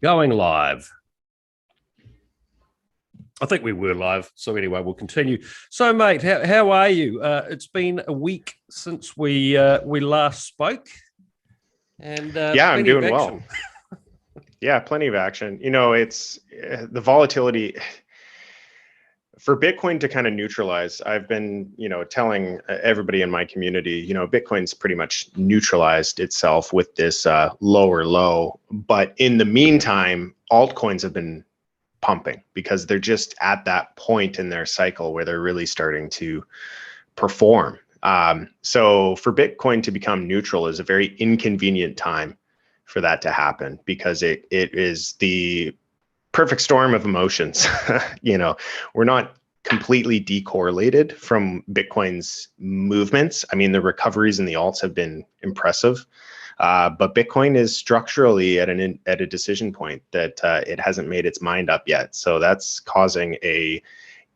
Going live. I think we were live. So anyway, we'll continue. So, mate, how are you? It's been a week since we last spoke, and Yeah, I'm plenty of doing action. well. Yeah, plenty of action. It's the volatility for Bitcoin to kind of neutralize. I've been, telling everybody in my community, Bitcoin's pretty much neutralized itself with this lower low. But in the meantime, altcoins have been pumping because they're just at that point in their cycle where they're really starting to perform. So for Bitcoin to become neutral is a very inconvenient time for that to happen because it is the perfect storm of emotions. We're not completely decorrelated from Bitcoin's movements. I mean, the recoveries in the alts have been impressive. But Bitcoin is structurally at a decision point that it hasn't made its mind up yet. So that's causing a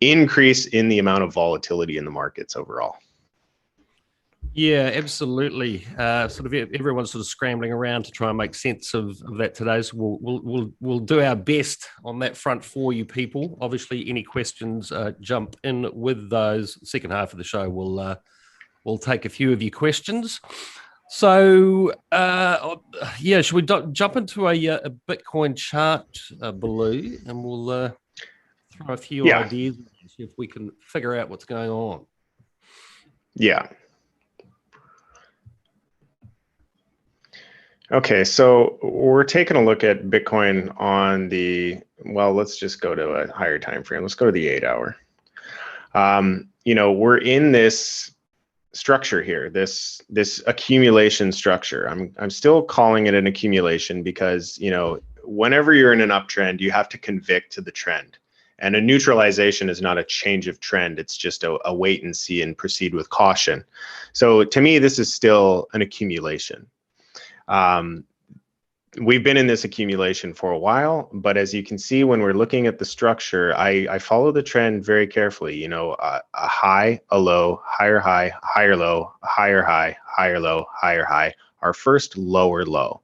increase in the amount of volatility in the markets overall. Yeah, absolutely. Sort of everyone's sort of scrambling around to try and make sense of that today. So we'll do our best on that front for you people. Obviously, any questions, jump in with those. Second half of the show, we'll take a few of your questions. So should we jump into a Bitcoin chart, Baloo, and we'll throw a few ideas and see if we can figure out what's going on. Yeah. Okay, so we're taking a look at Bitcoin on let's just go to a higher time frame. Let's go to the 8-hour. We're in this structure here, this accumulation structure. I'm still calling it an accumulation because, whenever you're in an uptrend, you have to convict to the trend. And a neutralization is not a change of trend. It's just a wait and see and proceed with caution. So to me, this is still an accumulation. We've been in this accumulation for a while, but as you can see, when we're looking at the structure, I follow the trend very carefully. A high, a low, higher low, higher high, higher low, higher high, our first lower low.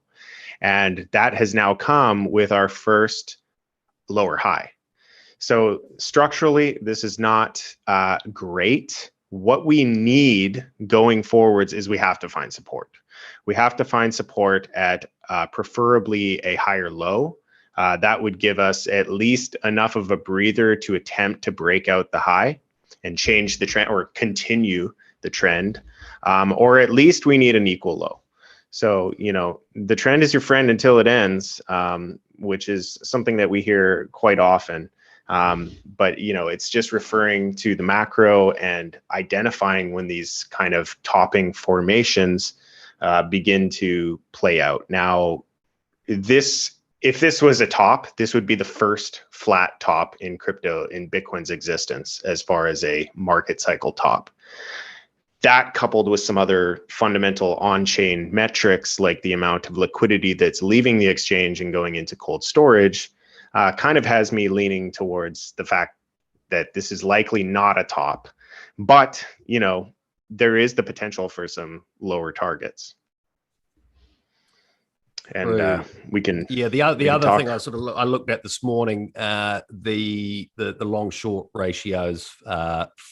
And that has now come with our first lower high. So structurally, this is not great. What we need going forwards is we have to find support. We have to find support at preferably a higher low. That would give us at least enough of a breather to attempt to break out the high and change the trend or continue the trend. Or at least we need an equal low. So, the trend is your friend until it ends, which is something that we hear quite often. But it's just referring to the macro and identifying when these kind of topping formations begin to play out. Now, if this was a top, this would be the first flat top in crypto in Bitcoin's existence as far as a market cycle top. That coupled with some other fundamental on-chain metrics like the amount of liquidity that's leaving the exchange and going into cold storage kind of has me leaning towards the fact that this is likely not a top, but there is the potential for some lower targets. And we can the other thing I looked at this morning, the long short ratios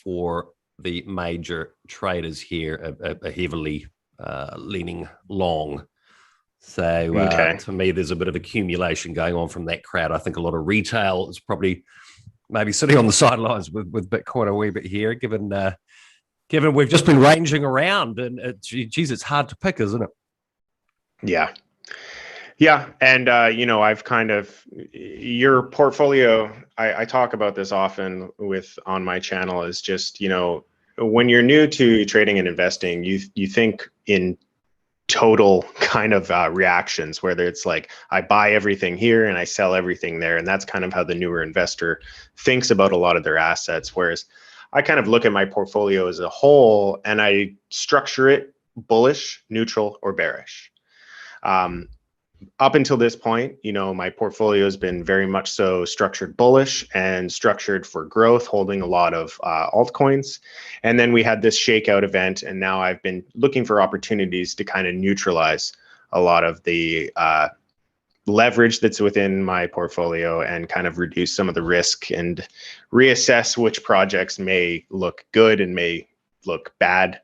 for the major traders here are heavily leaning long. So to me, there's a bit of accumulation going on from that crowd. I think a lot of retail is probably maybe sitting on the sidelines with Bitcoin a wee bit here, given we've just been ranging around, and it's hard to pick, isn't it? Yeah. And, I've kind of your portfolio, I talk about this often on my channel is just, when you're new to trading and investing, you think in total kind of reactions, whether it's like I buy everything here and I sell everything there. And that's kind of how the newer investor thinks about a lot of their assets. Whereas I kind of look at my portfolio as a whole and I structure it bullish, neutral, or bearish. Up until this point, my portfolio has been very much so structured bullish and structured for growth, holding a lot of altcoins. And then we had this shakeout event, and now I've been looking for opportunities to kind of neutralize a lot of the leverage that's within my portfolio and kind of reduce some of the risk and reassess which projects may look good and may look bad.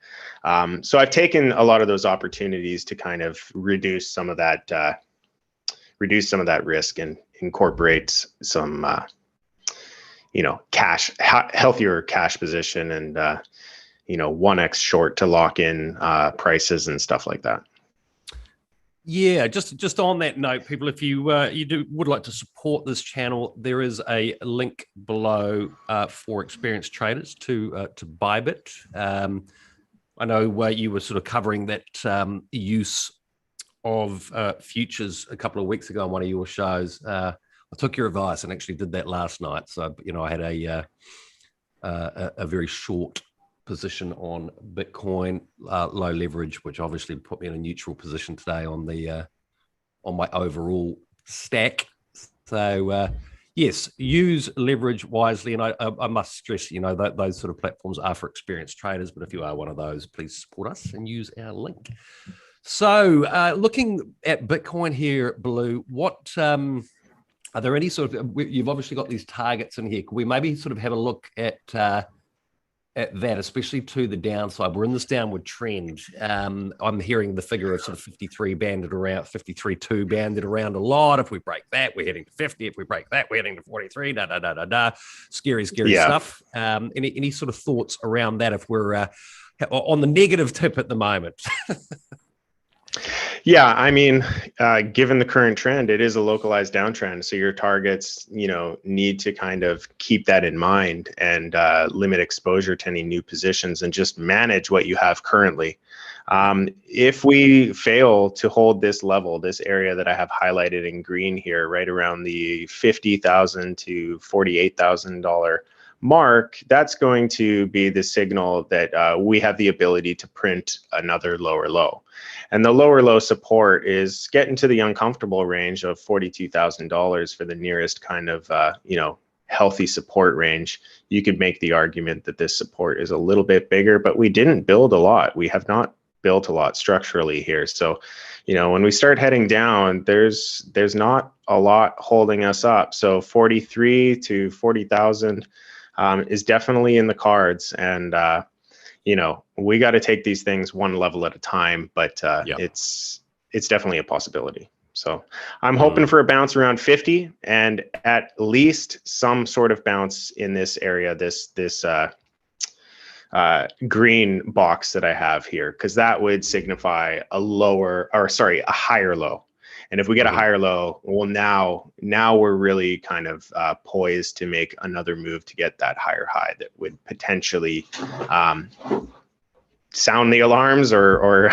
So I've taken a lot of those opportunities to kind of reduce some of that risk and incorporate some healthier cash position and 1x short to lock in prices and stuff like that. Yeah, just on that note, people, if you would like to support this channel, there is a link below for experienced traders to Bybit. I know you were sort of covering that use of futures a couple of weeks ago on one of your shows. I took your advice and actually did that last night. So I had a very short position on Bitcoin, low leverage, which obviously put me in a neutral position today on my overall stack. So yes, use leverage wisely, and I must stress, those sort of platforms are for experienced traders. But if you are one of those, please support us and use our link. So looking at Bitcoin here, Baloo, what are there any sort of? You've obviously got these targets in here. Can we maybe sort of have a look at that, especially to the downside? We're in this downward trend. I'm hearing the figure of sort of 53 banded around, 53.2 banded around a lot. If we break that, we're heading to 50. If we break that, we're heading to 43. Scary stuff. Any sort of thoughts around that if we're on the negative tip at the moment? Yeah, I mean, given the current trend, it is a localized downtrend. So your targets, need to kind of keep that in mind and limit exposure to any new positions and just manage what you have currently. If we fail to hold this level, this area that I have highlighted in green here, right around the $50,000 to $48,000 mark, that's going to be the signal that we have the ability to print another lower low. And the lower low support is getting to the uncomfortable range of $42,000 for the nearest kind of, healthy support range. You could make the argument that this support is a little bit bigger, but we didn't build a lot. We have not built a lot structurally here. So, when we start heading down, there's not a lot holding us up. So 43 to 40,000 is definitely in the cards. And, we got to take these things one level at a time, but it's definitely a possibility. So I'm hoping for a bounce around 50 and at least some sort of bounce in this area, this green box that I have here, because that would signify a higher low. And if we get a higher low, well, now we're really kind of poised to make another move to get that higher high that would potentially sound the alarms or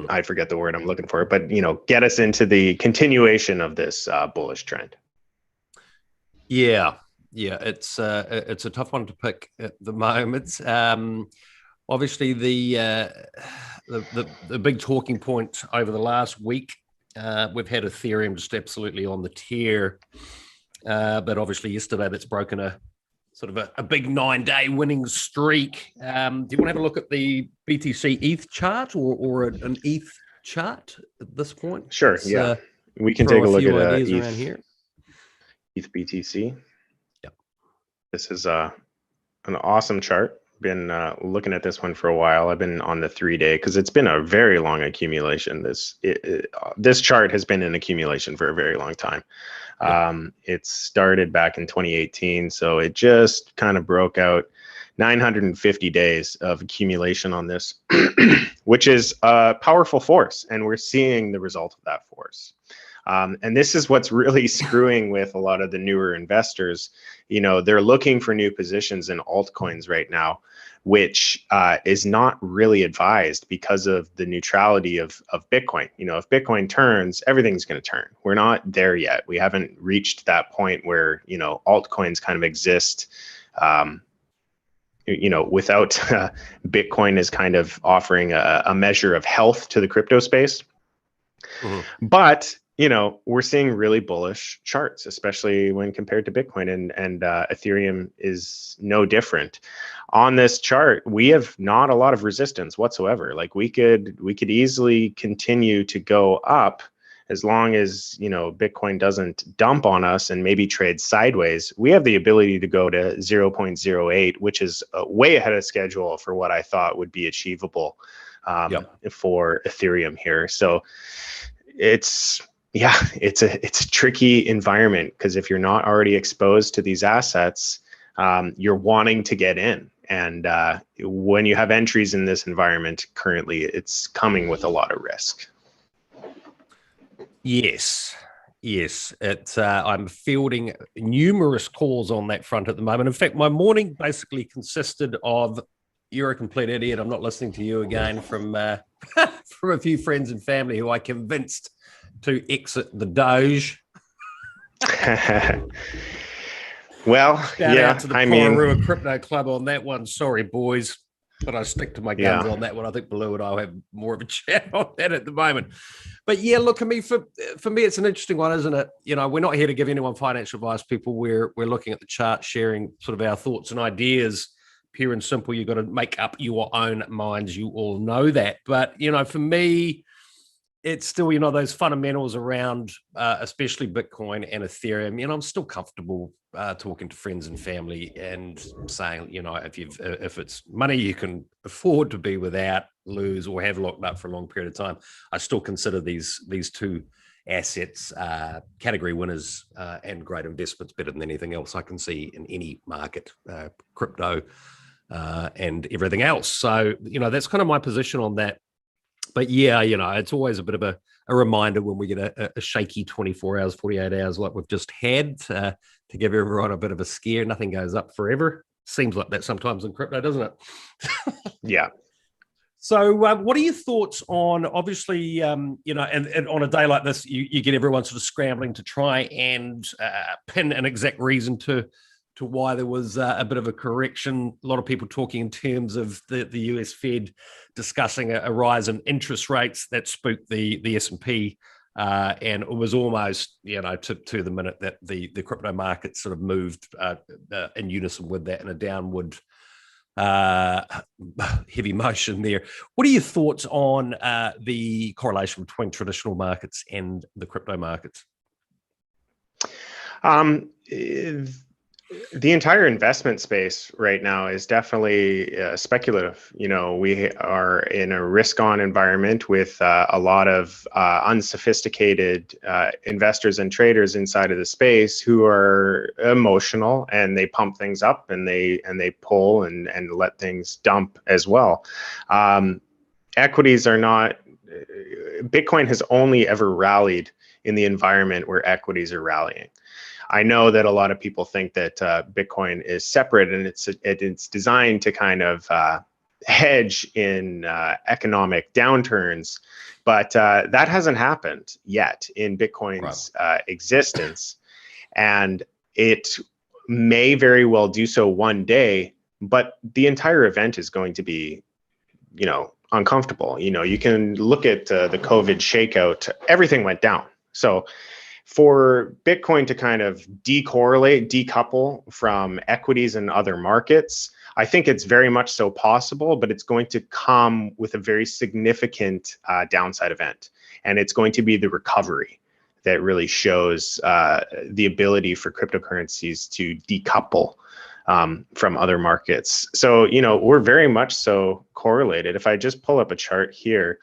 I forget the word I'm looking for, but get us into the continuation of this bullish trend. Yeah, it's a tough one to pick at the moment. Obviously, the big talking point over the last week, we've had Ethereum just absolutely on the tear, but obviously yesterday that's broken a sort of a big 9-day winning streak. Do you want to have a look at the BTC ETH chart or an ETH chart at this point? Sure. We can take a look at ETH around here. ETH BTC. Yep. This is an awesome chart. Been looking at this one for a while. I've been on the 3-day because it's been a very long accumulation. This chart has been in accumulation for a very long time. It started back in 2018, so it just kind of broke out 950 days of accumulation on this, which is a powerful force, and we're seeing the result of that force. And this is what's really screwing with a lot of the newer investors. They're looking for new positions in altcoins right now, which is not really advised because of the neutrality of Bitcoin. If Bitcoin turns, everything's going to turn. We're not there yet. We haven't reached that point where, altcoins kind of exist, without Bitcoin is kind of offering a measure of health to the crypto space. But we're seeing really bullish charts, especially when compared to Bitcoin, and Ethereum is no different. On this chart, we have not a lot of resistance whatsoever. Like we could easily continue to go up as long as Bitcoin doesn't dump on us and maybe trade sideways. We have the ability to go to 0.08, which is way ahead of schedule for what I thought would be achievable for Ethereum here. So it's a tricky environment, because if you're not already exposed to these assets, you're wanting to get in. And when you have entries in this environment currently, it's coming with a lot of risk. Yes. I'm fielding numerous calls on that front at the moment. In fact, my morning basically consisted of, "You're a complete idiot, I'm not listening to you again," from from a few friends and family who I convinced to exit the Doge. Well, Shout out to the Porarua Crypto Club on that one. Sorry, boys, but I stick to my guns on that one. I think Baloo and I will have more of a chat on that at the moment. But yeah, look, I mean, for me, it's an interesting one, isn't it? We're not here to give anyone financial advice, people. We're looking at the chart, sharing sort of our thoughts and ideas. Pure and simple. You've got to make up your own minds. You all know that. But, for me, it's still, those fundamentals around, especially Bitcoin and Ethereum. I'm still comfortable talking to friends and family and saying, if it's money you can afford to be without, lose, or have locked up for a long period of time, I still consider these two assets category winners and great investments, better than anything else I can see in any market, crypto and everything else. So, that's kind of my position on that. But yeah, it's always a bit of a reminder when we get a shaky 24 hours, 48 hours like we've just had, to give everyone a bit of a scare. Nothing goes up forever. Seems like that sometimes in crypto, doesn't it? Yeah. So what are your thoughts on, obviously, and on a day like this, you get everyone sort of scrambling to try and pin an exact reason to why there was a bit of a correction. A lot of people talking in terms of the US Fed discussing a rise in interest rates that spooked the S&P, and it was almost, to the minute that the crypto market sort of moved in unison with that in a downward heavy motion there. What are your thoughts on the correlation between traditional markets and the crypto markets? The entire investment space right now is definitely speculative. We are in a risk-on environment with a lot of unsophisticated investors and traders inside of the space who are emotional, and they pump things up and they pull and let things dump as well. Equities are not. Bitcoin has only ever rallied in the environment where equities are rallying. I know that a lot of people think that Bitcoin is separate, and it's designed to kind of hedge in economic downturns, but that hasn't happened yet in Bitcoin's existence, and it may very well do so one day. But the entire event is going to be, uncomfortable. You can look at the COVID shakeout; everything went down. So for Bitcoin to kind of decouple from equities and other markets, I think it's very much so possible, but it's going to come with a very significant downside event. And it's going to be the recovery that really shows the ability for cryptocurrencies to decouple from other markets. So, we're very much so correlated. If I just pull up a chart here,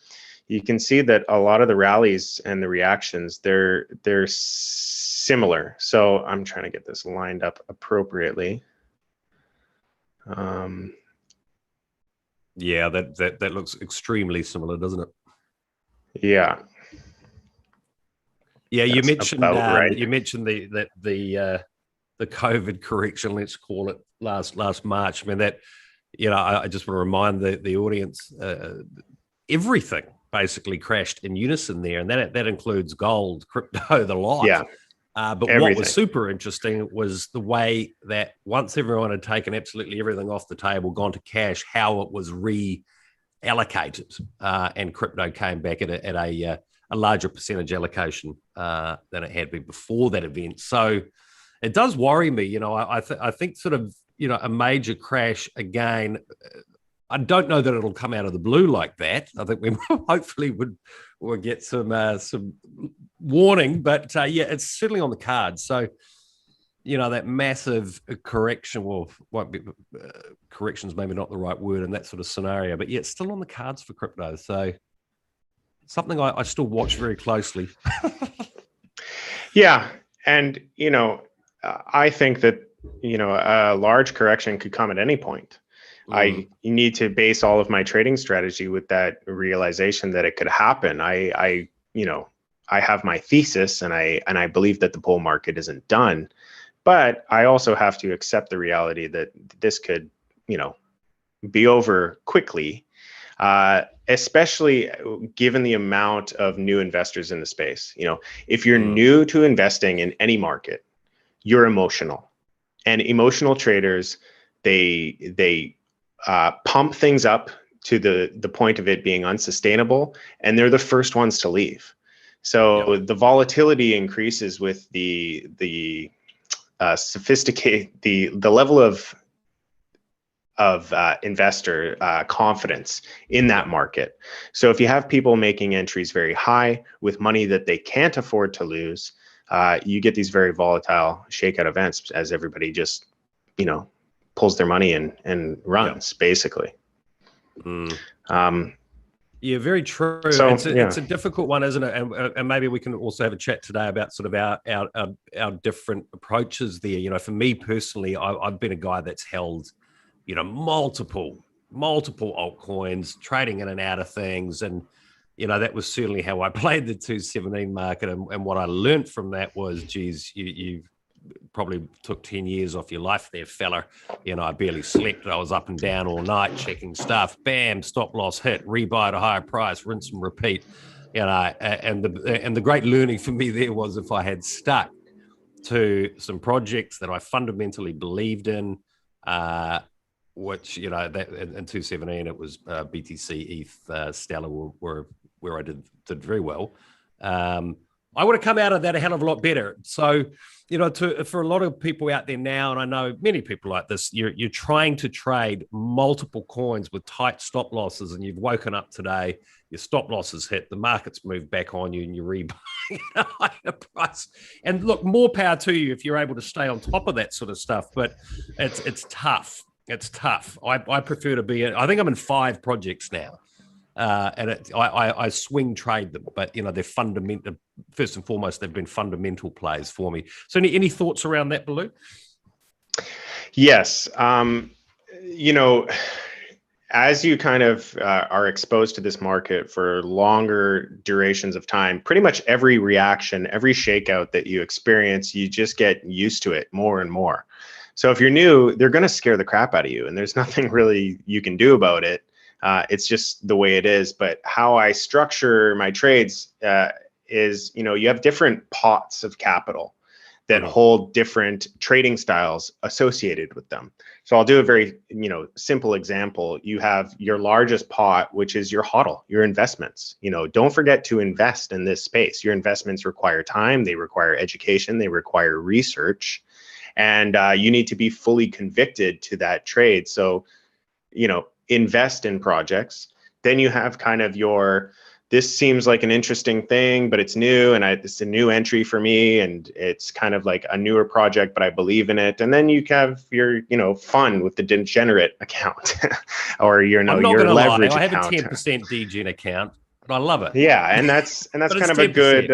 you can see that a lot of the rallies and the reactions, they're similar. So I'm trying to get this lined up appropriately. Yeah, that looks extremely similar, doesn't it? Yeah. Yeah, you mentioned right. You mentioned the COVID correction, let's call it, last March. I mean, that, I just want to remind the audience, everything basically crashed in unison there, and that includes gold, crypto, the lot. Yeah. But everything. What was super interesting was the way that once everyone had taken absolutely everything off the table, gone to cash, how it was reallocated, and crypto came back at a larger percentage allocation than it had been before that event. So it does worry me. You know, I think sort of, you know, a major crash again. I don't know that it'll come out of the blue like that. I think we hopefully would get some warning, but yeah, it's certainly on the cards. So, you know, that massive correction, well, won't be correction's maybe not the right word in that sort of scenario, but yeah, it's still on the cards for crypto. So something I still watch very closely. Yeah, and you know, I think that you know a large correction could come at any point. I need to base all of my trading strategy with that realization that it could happen. You know, I have my thesis, and I believe that the bull market isn't done, but I also have to accept the reality that this could, you know, be over quickly, especially given the amount of new investors in the space. You know, if you're new to investing in any market, you're emotional, and emotional traders, they pump things up to the point of it being unsustainable, and they're the first ones to leave. So the volatility increases with the sophisticate the level of investor confidence in that market. So if you have people making entries very high with money that they can't afford to lose, you get these very volatile shakeout events as everybody just, you know, pulls their money and runs basically. Yeah, very true. So, it's a difficult one, isn't it? And maybe we can also have a chat today about sort of our different approaches there. You know, for me personally, I've been a guy that's held, you know, multiple altcoins, trading in and out of things. And, you know, that was certainly how I played the 217 market. And what I learned from that was, geez, you probably took 10 years off your life there, fella. You know, I barely slept. I was up and down all night checking stuff. Bam, stop loss hit, rebuy at a higher price, rinse and repeat. You know, and the great learning for me there was, if I had stuck to some projects that I fundamentally believed in, which, you know, that in 217 it was BTC, ETH, Stellar were where I did very well. I would have come out of that a hell of a lot better. So, you know, for a lot of people out there now, and I know many people like this, you're trying to trade multiple coins with tight stop losses, and you've woken up today, your stop losses hit, the market's moved back on you, and you're rebuying at a higher price. And look, more power to you if you're able to stay on top of that sort of stuff. But it's tough. It's tough. I prefer to be. I think I'm in 5 projects now. And I swing trade them, but you know, they're fundamental. First and foremost, they've been fundamental plays for me. So, any thoughts around that, Baloo? Yes, you know, as you kind of are exposed to this market for longer durations of time, pretty much every reaction, every shakeout that you experience, you just get used to it more and more. So if you're new, they're going to scare the crap out of you, and there's nothing really you can do about it. It's just the way it is. But how I structure my trades is, you know, you have different pots of capital that hold different trading styles associated with them. So I'll do a very, you know, simple example. You have your largest pot, which is your HODL, your investments. You know, don't forget to invest in this space. Your investments require time, they require education, they require research, and you need to be fully convicted to that trade. So, you know, invest in projects. Then you have kind of your, this seems like an interesting thing, but it's new, and it's a new entry for me, and it's kind of like a newer project, but I believe in it. And then you have your, you know, fun with the degenerate account, or your, your leverage account. I have a 10% degen account, but I love it. Yeah, and that's kind of 10%. A good,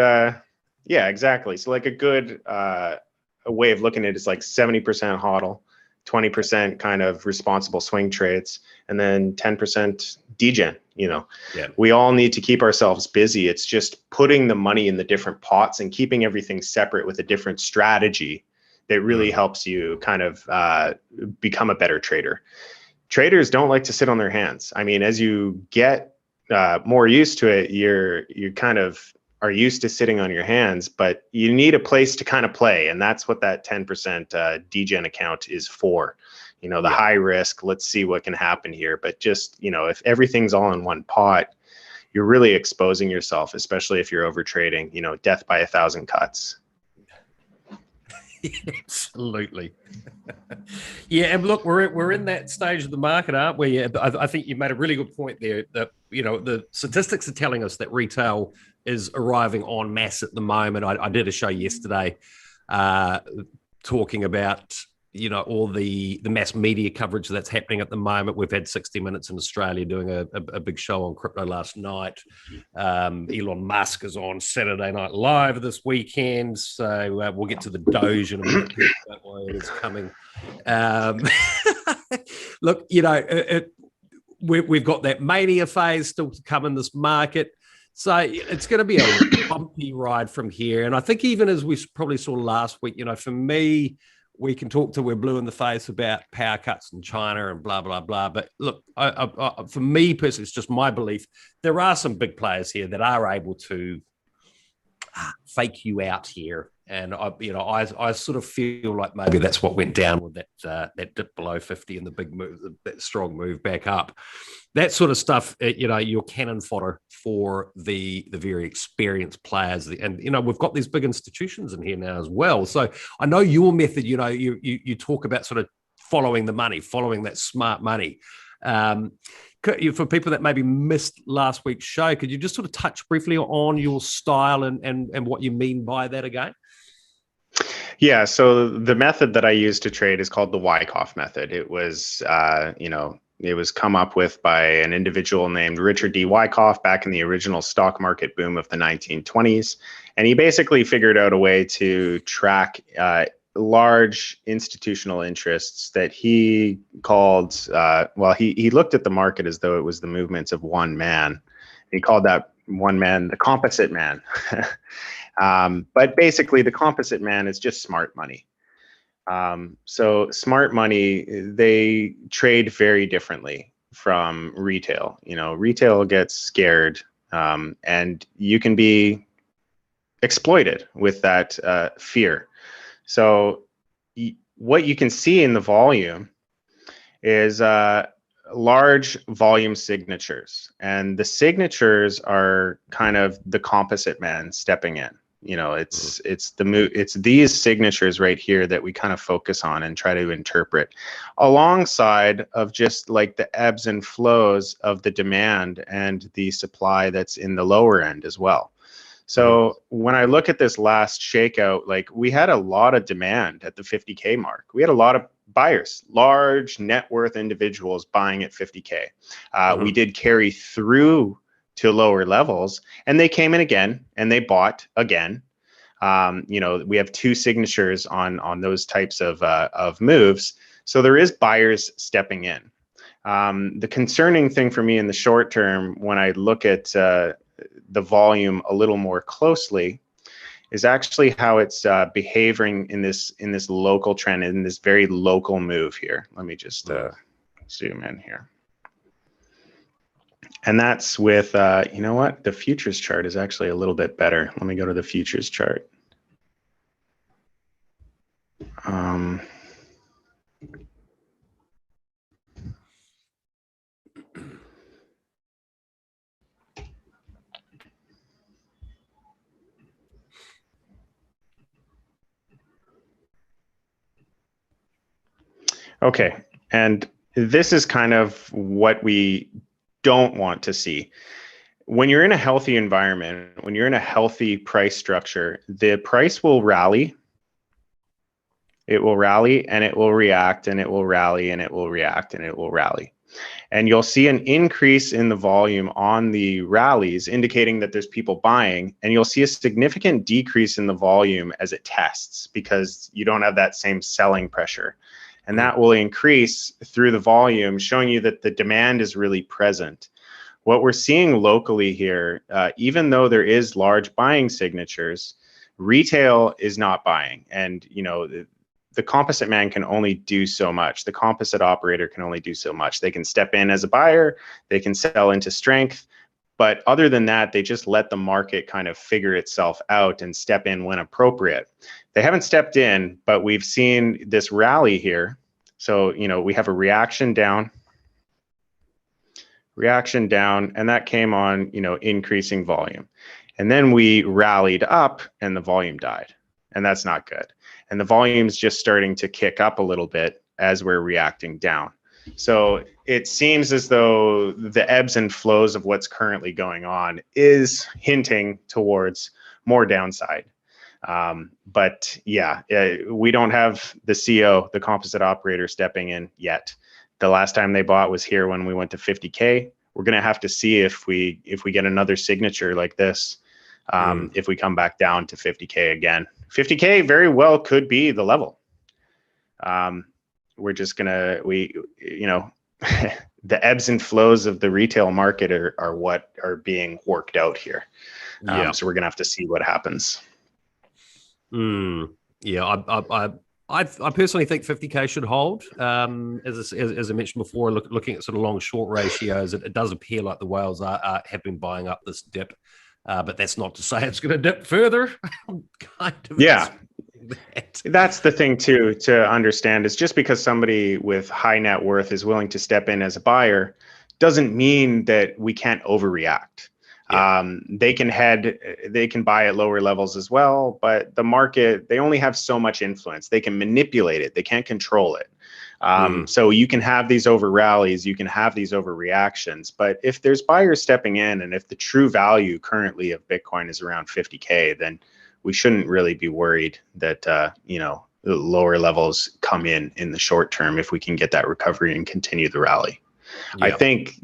yeah, exactly. So like a good a way of looking at it is like 70% HODL, 20% kind of responsible swing trades, and then 10% degen. You know, we all need to keep ourselves busy. It's just putting the money in the different pots and keeping everything separate with a different strategy that really helps you kind of become a better trader. Traders don't like to sit on their hands. I mean, as you get more used to it, you kind of are used to sitting on your hands, but you need a place to kind of play. And that's what that 10% degen account is for. You know, the high risk, let's see what can happen here. But just, you know, if everything's all in one pot, you're really exposing yourself, especially if you're over trading, you know, death by 1,000 cuts. Absolutely. Yeah, and look, we're in that stage of the market, aren't we? I think you made a really good point there. That, you know, the statistics are telling us that retail is arriving en masse at the moment. I did a show yesterday talking about, you know, all the mass media coverage that's happening at the moment. We've had 60 Minutes in Australia doing a big show on crypto last night. Elon Musk is on Saturday Night Live this weekend, so we'll get to the Doge in a minute. Don't worry, it is coming. Look, you know, we've got that mania phase still to come in this market. So it's going to be a bumpy ride from here. And I think even as we probably saw last week, you know, for me, we can talk till we're blue in the face about power cuts in China and blah, blah, blah. But look, for me personally, it's just my belief. There are some big players here that are able to fake you out here. And I sort of feel like maybe that's what went down with that dip below 50 and the big move, that strong move back up. That sort of stuff, you know, your cannon fodder for the very experienced players. And, you know, we've got these big institutions in here now as well. So I know your method, you know, you talk about sort of following the money, following that smart money. For people that maybe missed last week's show, could you just sort of touch briefly on your style and what you mean by that again? Yeah, so the method that I use to trade is called the Wyckoff method. It was, it was come up with by an individual named Richard D. Wyckoff back in the original stock market boom of the 1920s. And he basically figured out a way to track large institutional interests that he called, he looked at the market as though it was the movements of one man. He called that one man the composite man. But basically, the composite man is just smart money. So smart money, they trade very differently from retail. You know, retail gets scared, and you can be exploited with that fear. So what you can see in the volume is large volume signatures, and the signatures are kind of the composite man stepping in. You know, it's these signatures right here that we kind of focus on and try to interpret, alongside of just like the ebbs and flows of the demand and the supply that's in the lower end as well. So when I look at this last shakeout, like we had a lot of demand at the 50K mark. We had a lot of buyers, large net worth individuals buying at 50K. We did carry through to lower levels, and they came in again and they bought again. You know, we have two signatures on those types of moves. So there is buyers stepping in. The concerning thing for me in the short term, when I look at the volume a little more closely, is actually how it's behaving in this local trend, in this very local move here. Let me just zoom in here. And that's with, you know what? The futures chart is actually a little bit better. Let me go to the futures chart. Okay, and this is kind of what we don't want to see. When you're in a healthy environment, when you're in a healthy price structure, the price will rally. It will rally and it will react, and it will rally and it will react and it will rally. And you'll see an increase in the volume on the rallies, indicating that there's people buying, and you'll see a significant decrease in the volume as it tests, because you don't have that same selling pressure. And that will increase through the volume, showing you that the demand is really present. What we're seeing locally here, even though there is large buying signatures, retail is not buying. And, you know, the composite man can only do so much. The composite operator can only do so much. They can step in as a buyer, they can sell into strength, but other than that, they just let the market kind of figure itself out and step in when appropriate. They haven't stepped in, but we've seen this rally here. So, you know, we have a reaction down, reaction down, and that came on, increasing volume. And then we rallied up and the volume died, and that's not good. And the volume's just starting to kick up a little bit as we're reacting down. So it seems as though the ebbs and flows of what's currently going on is hinting towards more downside. But yeah, we don't have the CO, the composite operator, stepping in yet. The last time they bought was here when we went to 50K. We're going to have to see if we get another signature like this, if we come back down to 50K again. 50K very well could be the level. We're just gonna, the ebbs and flows of the retail market are what are being worked out here. So we're gonna have to see what happens. Yeah, I personally think 50K should hold. As I mentioned before, looking at sort of long short ratios, it does appear like the whales have been buying up this dip, but that's not to say it's going to dip further. That's the thing too to understand, is just because somebody with high net worth is willing to step in as a buyer doesn't mean that we can't overreact. They can buy at lower levels as well, but the market, they only have so much influence. They can manipulate it. They can't control it. So you can have these over rallies, you can have these overreactions, but if there's buyers stepping in, and if the true value currently of Bitcoin is around 50K, then we shouldn't really be worried that, the lower levels come in the short term if we can get that recovery and continue the rally. I think,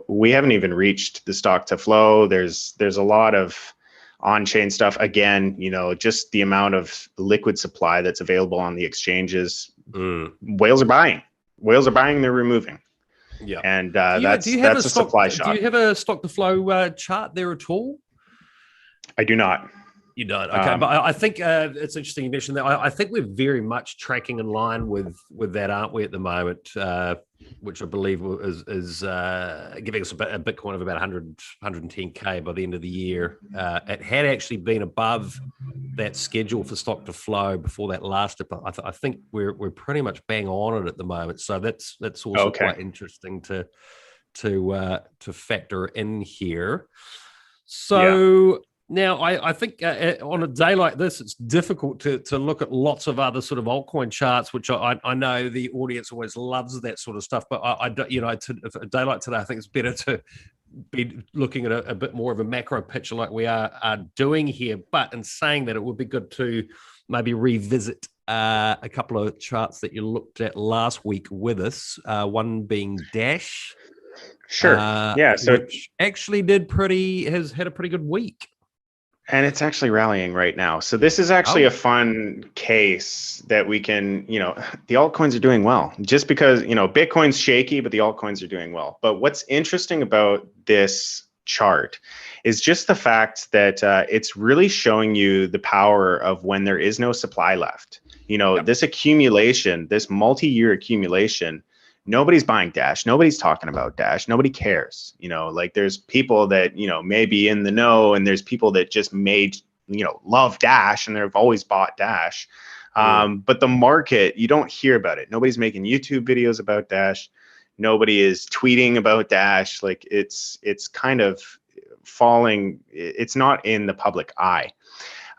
we haven't even reached the stock to flow. There's a lot of on-chain stuff. Again, just the amount of liquid supply that's available on the exchanges. Whales are buying, they're removing. Yeah. And that's a supply shock. Do you have a stock to flow chart there at all? I do not. You don't. Okay. But I think it's interesting you mentioned that. I think we're very much tracking in line with that, aren't we, at the moment? Which I believe is giving us a Bitcoin of about 110K by the end of the year. It had actually been above that schedule for stock to flow before that last dip. I think we're pretty much bang on it at the moment. So that's also quite interesting to factor in here. So. Now, I think on a day like this, it's difficult to look at lots of other sort of altcoin charts, which I know the audience always loves that sort of stuff. But a day like today, I think it's better to be looking at a bit more of a macro picture like we are doing here. But in saying that, it would be good to maybe revisit a couple of charts that you looked at last week with us. One being Dash. Sure. So which actually has had a pretty good week. And it's actually rallying right now. So this is actually a fun case that we can, the altcoins are doing well. Just because, Bitcoin's shaky, but the altcoins are doing well. But what's interesting about this chart is just the fact that it's really showing you the power of when there is no supply left. This accumulation, this multi-year accumulation, nobody's buying Dash. Nobody's talking about Dash. Nobody cares. There's people that, may be in the know, and there's people that just love Dash and they've always bought Dash. But the market, you don't hear about it. Nobody's making YouTube videos about Dash. Nobody is tweeting about Dash. It's kind of falling. It's not in the public eye.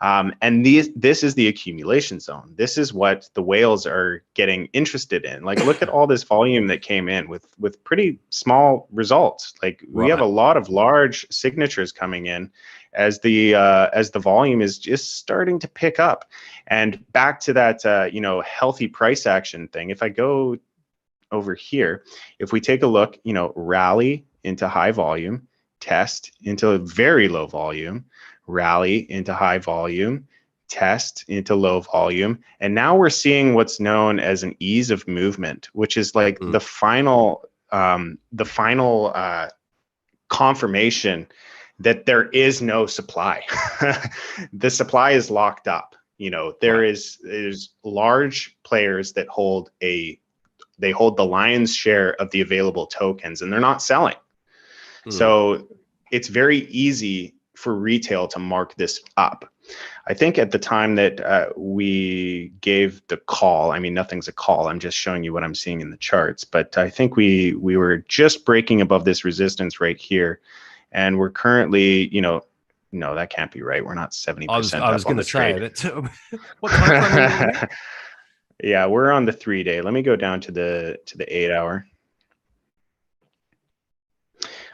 And this is the accumulation zone. This is what the whales are getting interested in. Look at all this volume that came in with pretty small results. We have a lot of large signatures coming in as the volume is just starting to pick up. And back to that, healthy price action thing. If I go over here, if we take a look, rally into high volume, test into very low volume, rally into high volume, test into low volume, and now we're seeing what's known as an ease of movement, which is the final confirmation that there is no supply. The supply is locked up. There's large players that hold the lion's share of the available tokens, and they're not selling. So it's very easy for retail to mark this up. I think at the time that we gave the call, I mean, nothing's a call. I'm just showing you what I'm seeing in the charts. But I think we were just breaking above this resistance right here. And we're currently, you know, no, that can't be right. We're not 70% I was up on going to the trade. say that. What time frame are you on? Yeah, we're on the 3-day. Let me go down to the 8-hour.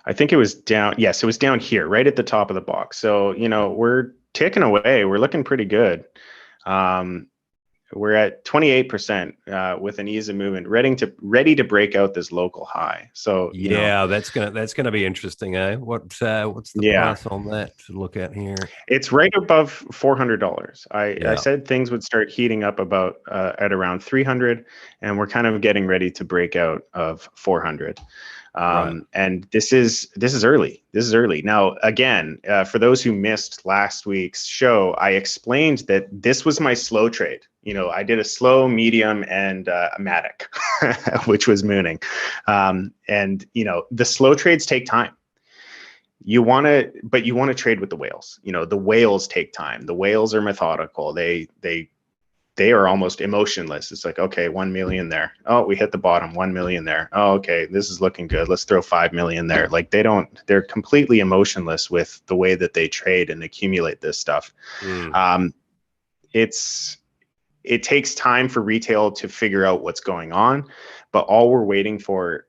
I think it was down. Yes, it was down here, right at the top of the box. So, you know, we're ticking away. We're looking pretty good. We're at 28% with an ease of movement, ready to break out this local high. So yeah, that's gonna be interesting, eh? What's the price on that to look at here? It's right above $400. I said things would start heating up about at around 300, and we're kind of getting ready to break out of 400. Right. And this is early. This is early. Now, again, for those who missed last week's show, I explained that this was my slow trade. You know, I did a slow, medium, and a matic, which was mooning. And you know, the slow trades take time. You want to trade with the whales. You know, the whales take time. The whales are methodical. They are almost emotionless. It's like, okay, 1 million there. Oh, we hit the bottom, 1 million there. Oh, okay, this is looking good. Let's throw 5 million there. Like they're completely emotionless with the way that they trade and accumulate this stuff. It takes time for retail to figure out what's going on, but all we're waiting for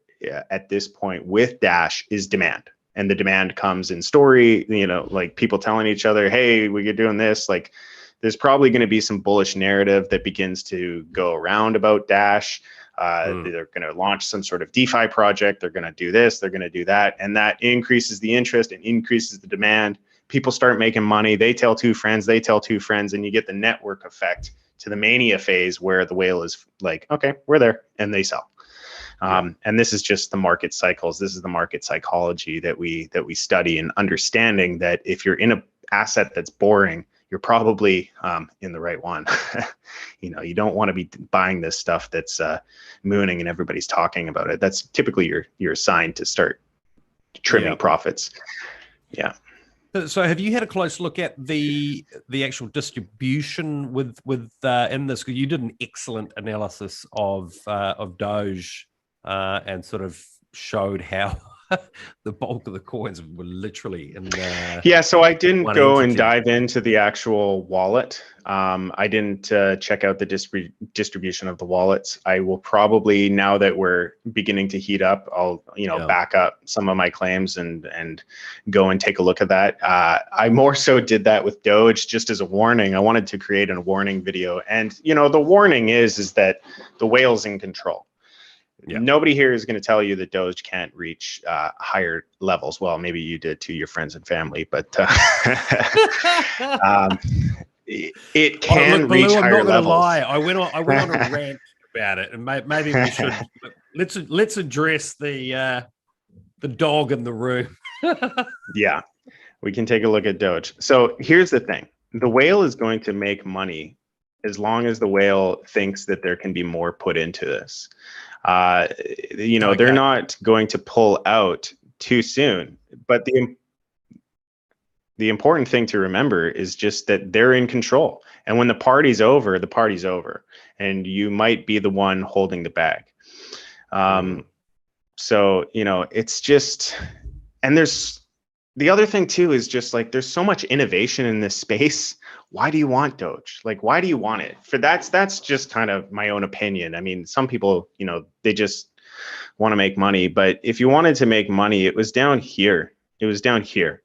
at this point with Dash is demand. And the demand comes in story, you know, like people telling each other, hey, we're doing this. Like, there's probably going to be some bullish narrative that begins to go around about Dash. They're going to launch some sort of DeFi project. They're going to do this. They're going to do that. And that increases the interest and increases the demand. People start making money. They tell two friends. They tell two friends. And you get the network effect to the mania phase where the whale is like, okay, we're there. And they sell. And this is just the market cycles. This is the market psychology that we study, and understanding that if you're in an asset that's boring, you're probably in the right one. You know, you don't want to be buying this stuff that's mooning and everybody's talking about it. That's typically your sign to start trimming profits. Yeah. So have you had a close look at the actual distribution with in this? Because you did an excellent analysis of Doge and sort of showed how the bulk of the coins were literally in so I didn't go entity. and dive into the actual wallet. I didn't check out the distribution of the wallets. I will probably, now that we're beginning to heat up, I'll back up some of my claims and go and take a look at that. I more so did that with Doge just as a warning. I wanted to create a warning video, and you know, the warning is that the whale's in control. Nobody here is going to tell you that Doge can't reach higher levels. Well, maybe you did to your friends and family, but it can reach Baloo, higher I'm not levels. Lie. I went on a rant about it, and maybe we should let's address the dog in the room. Yeah, we can take a look at Doge. So here's the thing: the whale is going to make money as long as the whale thinks that there can be more put into this. They're not going to pull out too soon. But the important thing to remember is just that they're in control. And when the party's over, the party's over. And you might be the one holding the bag. So, you know, it's just, and there's, the other thing too is just like, there's so much innovation in this space. Why do you want Doge? Like, why do you want it? That's just kind of my own opinion. I mean, some people, you know, they just want to make money. But if you wanted to make money, it was down here. It was down here.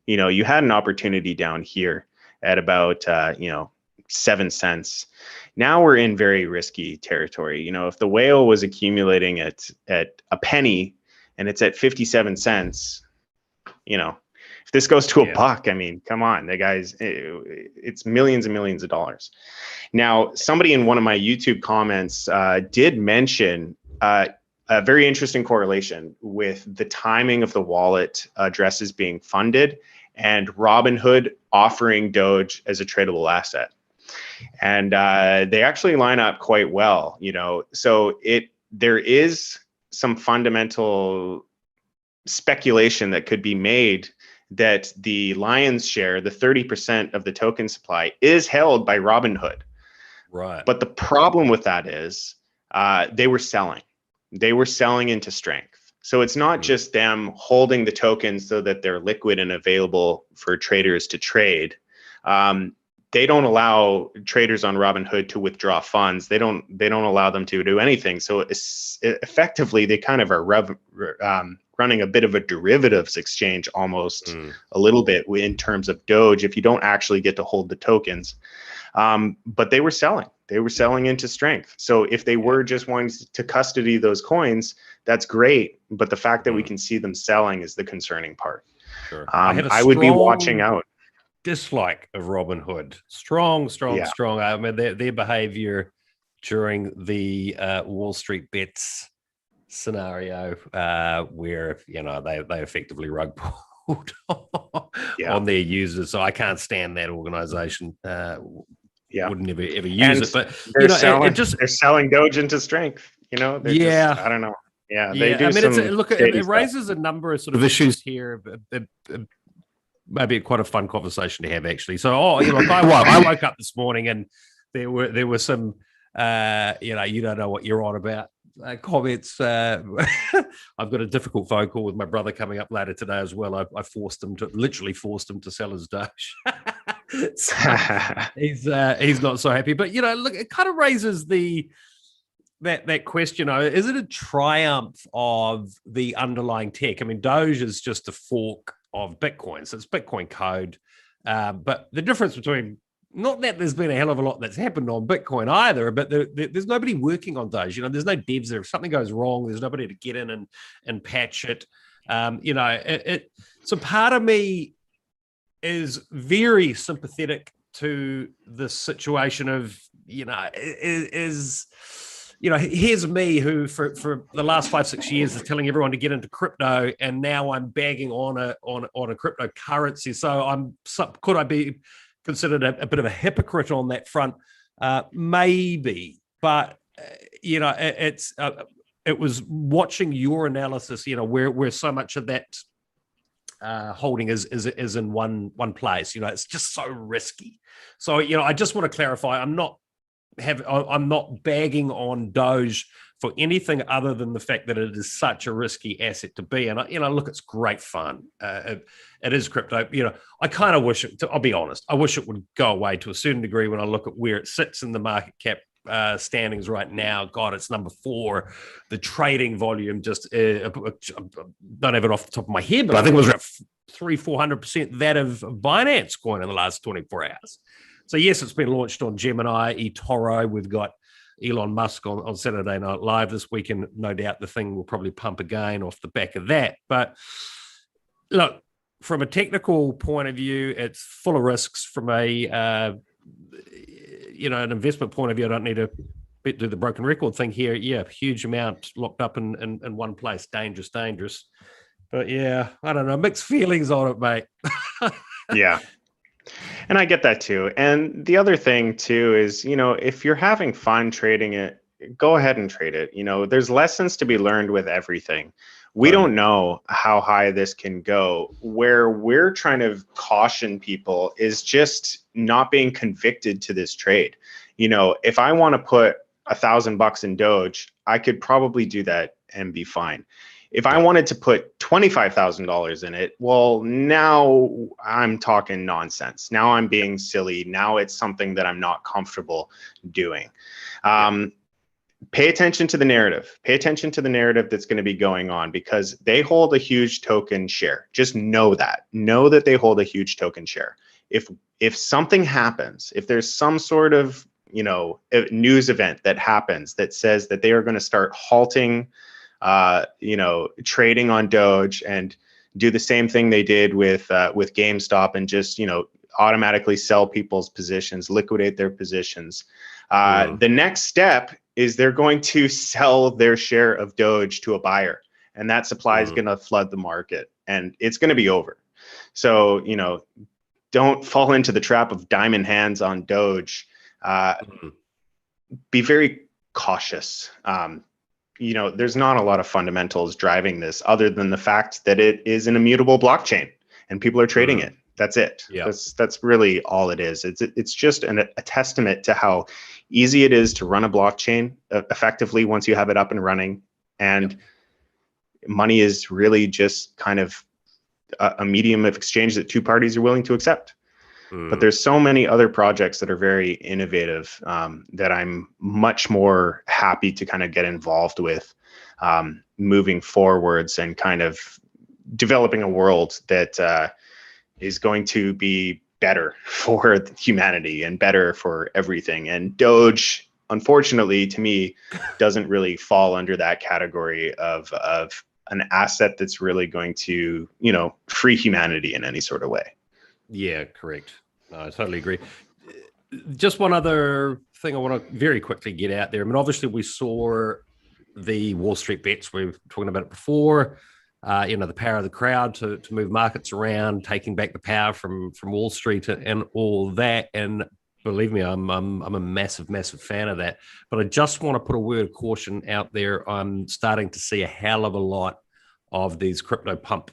You know, you had an opportunity down here at about, 7 cents. Now we're in very risky territory. You know, if the whale was accumulating at a penny and it's at 57 cents, you know, if this goes to a buck, I mean, come on, the guys, it's millions and millions of dollars. Now, somebody in one of my YouTube comments did mention a very interesting correlation with the timing of the wallet addresses being funded and Robinhood offering Doge as a tradable asset. And they actually line up quite well, you know. So there is some fundamental speculation that could be made that the lion's share, the 30% of the token supply, is held by Robinhood. Right. But the problem with that is they were selling. They were selling into strength. So it's not just them holding the tokens so that they're liquid and available for traders to trade. They don't allow traders on Robinhood to withdraw funds. They don't allow them to do anything. So effectively, they kind of are running a bit of a derivatives exchange almost a little bit in terms of Doge if you don't actually get to hold the tokens. But they were selling. They were selling into strength. So if they were just wanting to custody those coins, that's great. But the fact that we can see them selling is the concerning part. Sure. I would be watching out. Dislike of Robinhood. Strong. I mean, their behavior during the Wall Street bets scenario, where they effectively rug pulled on their users. So I can't stand that organization. Would never ever use it. But they're selling Doge into strength. They're just, I don't know. Yeah, they do. I mean, it raises a number of sort of issues here. Maybe quite a fun conversation to have, actually. So, I woke up this morning and there were some, you don't know what you're on about comments. I've got a difficult phone call with my brother coming up later today as well. I literally forced him to sell his Doge. So he's not so happy. But look, it kind of raises that question, is it a triumph of the underlying tech? I mean, Doge is just a fork of Bitcoin, so it's Bitcoin code. But the difference between, not that there's been a hell of a lot that's happened on Bitcoin either, but there's nobody working on Doge. There's no devs there. If something goes wrong, there's nobody to get in and patch it. So part of me is very sympathetic to the situation of, here's me who for the last 5-6 years is telling everyone to get into crypto, and now I'm bagging on a cryptocurrency. So could I be considered a bit of a hypocrite on that front? Maybe, but it was watching your analysis, where so much of that holding is in one place. It's just so risky. So I just want to clarify, I'm not bagging on Doge for anything other than the fact that it is such a risky asset to be. And look, it's great fun. It is crypto. I kind of wish I'll be honest, I wish it would go away to a certain degree when I look at where it sits in the market cap standings right now. God, it's number 4. The trading volume just don't have it off the top of my head, but I think it was around 300-400% that of Binance Coin in the last 24 hours. So yes, it's been launched on Gemini, eToro. We've got Elon Musk on Saturday Night Live this week, and no doubt the thing will probably pump again off the back of that. But look, from a technical point of view, it's full of risks. From a an investment point of view, I don't need to do the broken record thing here. Yeah, huge amount locked up in one place. Dangerous. But yeah, I don't know. Mixed feelings on it, mate. Yeah. And I get that too. And the other thing too is, if you're having fun trading it, go ahead and trade it. There's lessons to be learned with everything. We don't know how high this can go. Where we're trying to caution people is just not being convicted to this trade. If I want to put $1,000 in Doge, I could probably do that and be fine. If I wanted to put $25,000 in it, well, now I'm talking nonsense. Now I'm being silly. Now it's something that I'm not comfortable doing. Pay attention to the narrative. Pay attention to the narrative that's going to be going on, because they hold a huge token share. Just know that. Know that they hold a huge token share. If something happens, if there's some sort of news event that happens that says that they are going to start halting trading on Doge and do the same thing they did with GameStop and just, automatically sell people's positions, liquidate their positions. The next step is they're going to sell their share of Doge to a buyer, and that supply is going to flood the market, and it's going to be over. So, don't fall into the trap of diamond hands on Doge. Be very cautious. There's not a lot of fundamentals driving this other than the fact that it is an immutable blockchain. and people are trading it. That's it. Yeah. That's really all it is. It's just a testament to how easy it is to run a blockchain effectively once you have it up and running. And money is really just kind of a medium of exchange that two parties are willing to accept. But there's so many other projects that are very innovative that I'm much more happy to kind of get involved with moving forwards and kind of developing a world that is going to be better for humanity and better for everything. And Doge, unfortunately, to me, doesn't really fall under that category of an asset that's really going to, free humanity in any sort of way. Yeah, correct. No, I totally agree. Just one other thing I want to very quickly get out there. I mean, obviously we saw the Wall Street bets. We were talking about it before. The power of the crowd to move markets around, taking back the power from Wall Street and all that. And believe me, I'm a massive fan of that. But I just want to put a word of caution out there. I'm starting to see a hell of a lot of these crypto pump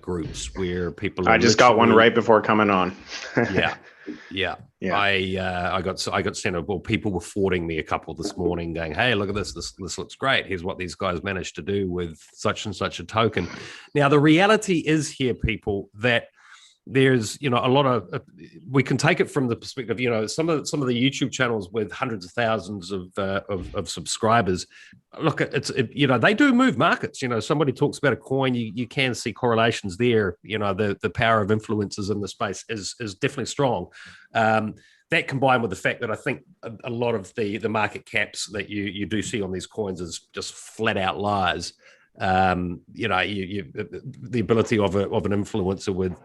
groups where people I just got one right before coming on. yeah. I got sent people were forwarding me a couple this morning going, hey, look at this looks great, here's what these guys managed to do with such and such a token. Now the reality is here, people, that there's a lot of we can take it from the perspective, some of the YouTube channels with hundreds of thousands of subscribers. Look, they do move markets. Somebody talks about a coin, you can see correlations there. The power of influencers in the space is definitely strong. That combined with the fact that I think a lot of the market caps that you do see on these coins is just flat out lies. The ability of an influencer with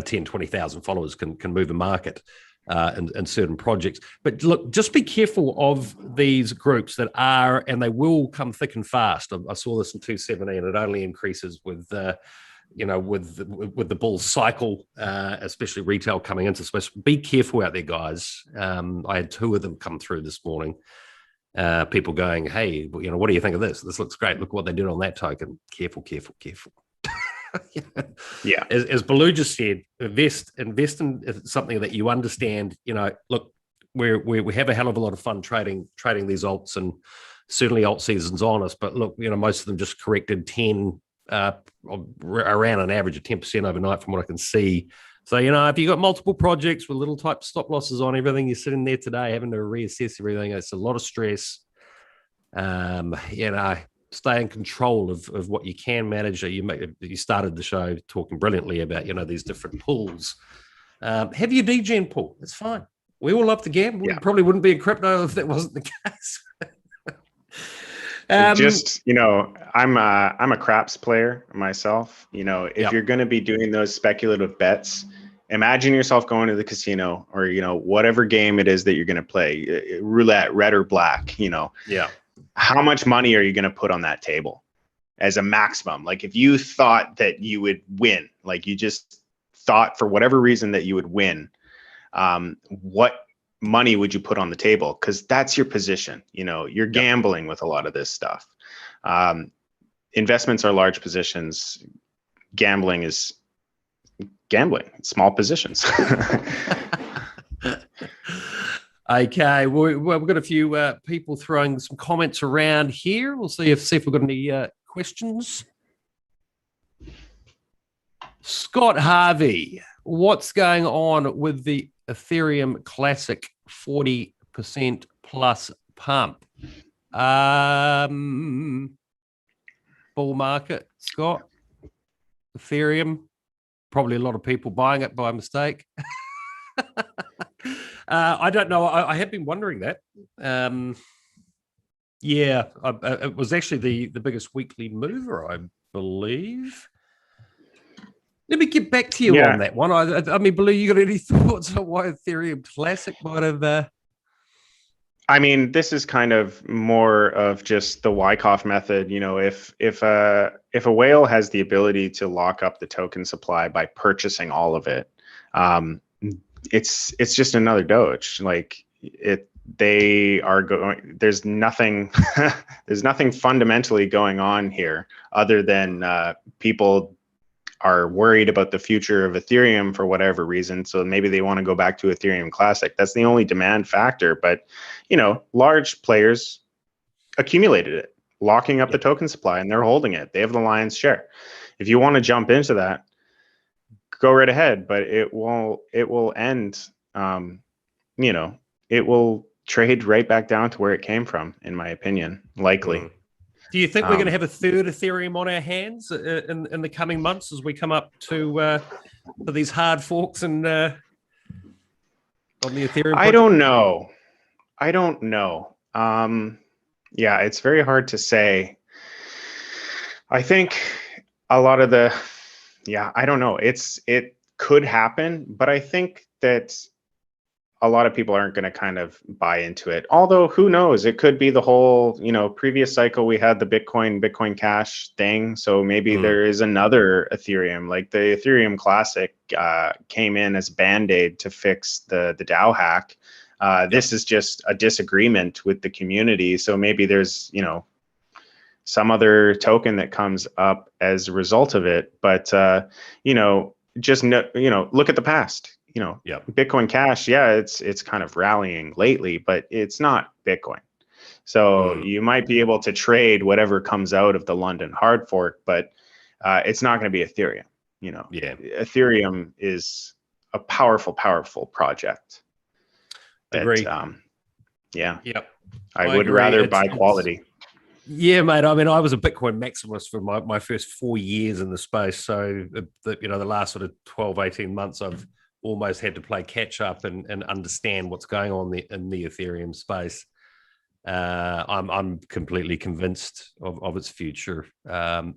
10, 20,000 followers can move a market in certain projects. But look, just be careful of these groups that are, and they will come thick and fast. I saw this in 217. It only increases with the bull cycle, especially retail coming into space. Be careful out there, guys. I had two of them come through this morning. People going, hey, what do you think of this? This looks great. Look what they did on that token. Careful. Yeah. As Baloo just said, invest in something that you understand. Look, we have a hell of a lot of fun trading these alts, and certainly alt season's on us. But look, most of them just corrected 10, around an average of 10% overnight, from what I can see. So if you've got multiple projects with little type stop losses on everything, you're sitting there today having to reassess everything. It's a lot of stress. Stay in control of what you can manage. You started the show talking brilliantly about these different pools. Have your degen pool. It's fine. We all love to gamble. Yeah. We probably wouldn't be in crypto if that wasn't the case. I'm a craps player myself. If you're going to be doing those speculative bets, imagine yourself going to the casino or whatever game it is that you're going to play, roulette, red or black. How much money are you going to put on that table as a maximum? Like if you thought that you would win, like you just thought for whatever reason that you would win, what money would you put on the table? Because that's your position. You're gambling with a lot of this stuff. Investments are large positions. Gambling is gambling, small positions. Okay, we've got a few people throwing some comments around here. We'll see if we've got any questions. Scott Harvey, what's going on with the Ethereum Classic 40% plus pump? Bull market, Scott? Ethereum? Probably a lot of people buying it by mistake. I don't know. I have been wondering that. It was actually the biggest weekly mover, I believe. Let me get back to you on that one. I mean, Baloo, you got any thoughts on why Ethereum Classic might have? I mean, this is kind of more of just the Wyckoff method. If a whale has the ability to lock up the token supply by purchasing all of it, it's just another Doge. Like they are going. There's nothing. There's nothing fundamentally going on here other than people are worried about the future of Ethereum for whatever reason. So maybe they want to go back to Ethereum Classic. That's the only demand factor. But, you know, large players accumulated it, locking up the token supply, and they're holding it. They have the lion's share. If you want to jump into that, go right ahead, but it will end, you know, it will trade right back down to where it came from, in my opinion, likely. Do you think we're going to have a third Ethereum on our hands in the coming months as we come up to these hard forks and on the Ethereum project? I don't know. Yeah, it's very hard to say. I think a lot of I don't know. It could happen, but I think that a lot of people aren't going to kind of buy into it. Although, who knows? It could be the whole, you know, previous cycle we had the Bitcoin Cash thing. So maybe there is another Ethereum, like the Ethereum Classic came in as Band-Aid to fix the DAO hack. This is just a disagreement with the community. So maybe there's, you know, some other token that comes up as a result of it. But, you know, just, you know, look at the past. You know, Bitcoin Cash, it's kind of rallying lately, but it's not Bitcoin. So you might be able to trade whatever comes out of the London hard fork, but it's not going to be Ethereum. You know, Ethereum is a powerful project. Agree. I would rather buy quality. Yeah, mate. I mean, I was a Bitcoin maximalist for my first 4 years in the space. So, you know, the last sort of 12, 18 months, I've almost had to play catch up and understand what's going on in the Ethereum space. I'm completely convinced of its future. You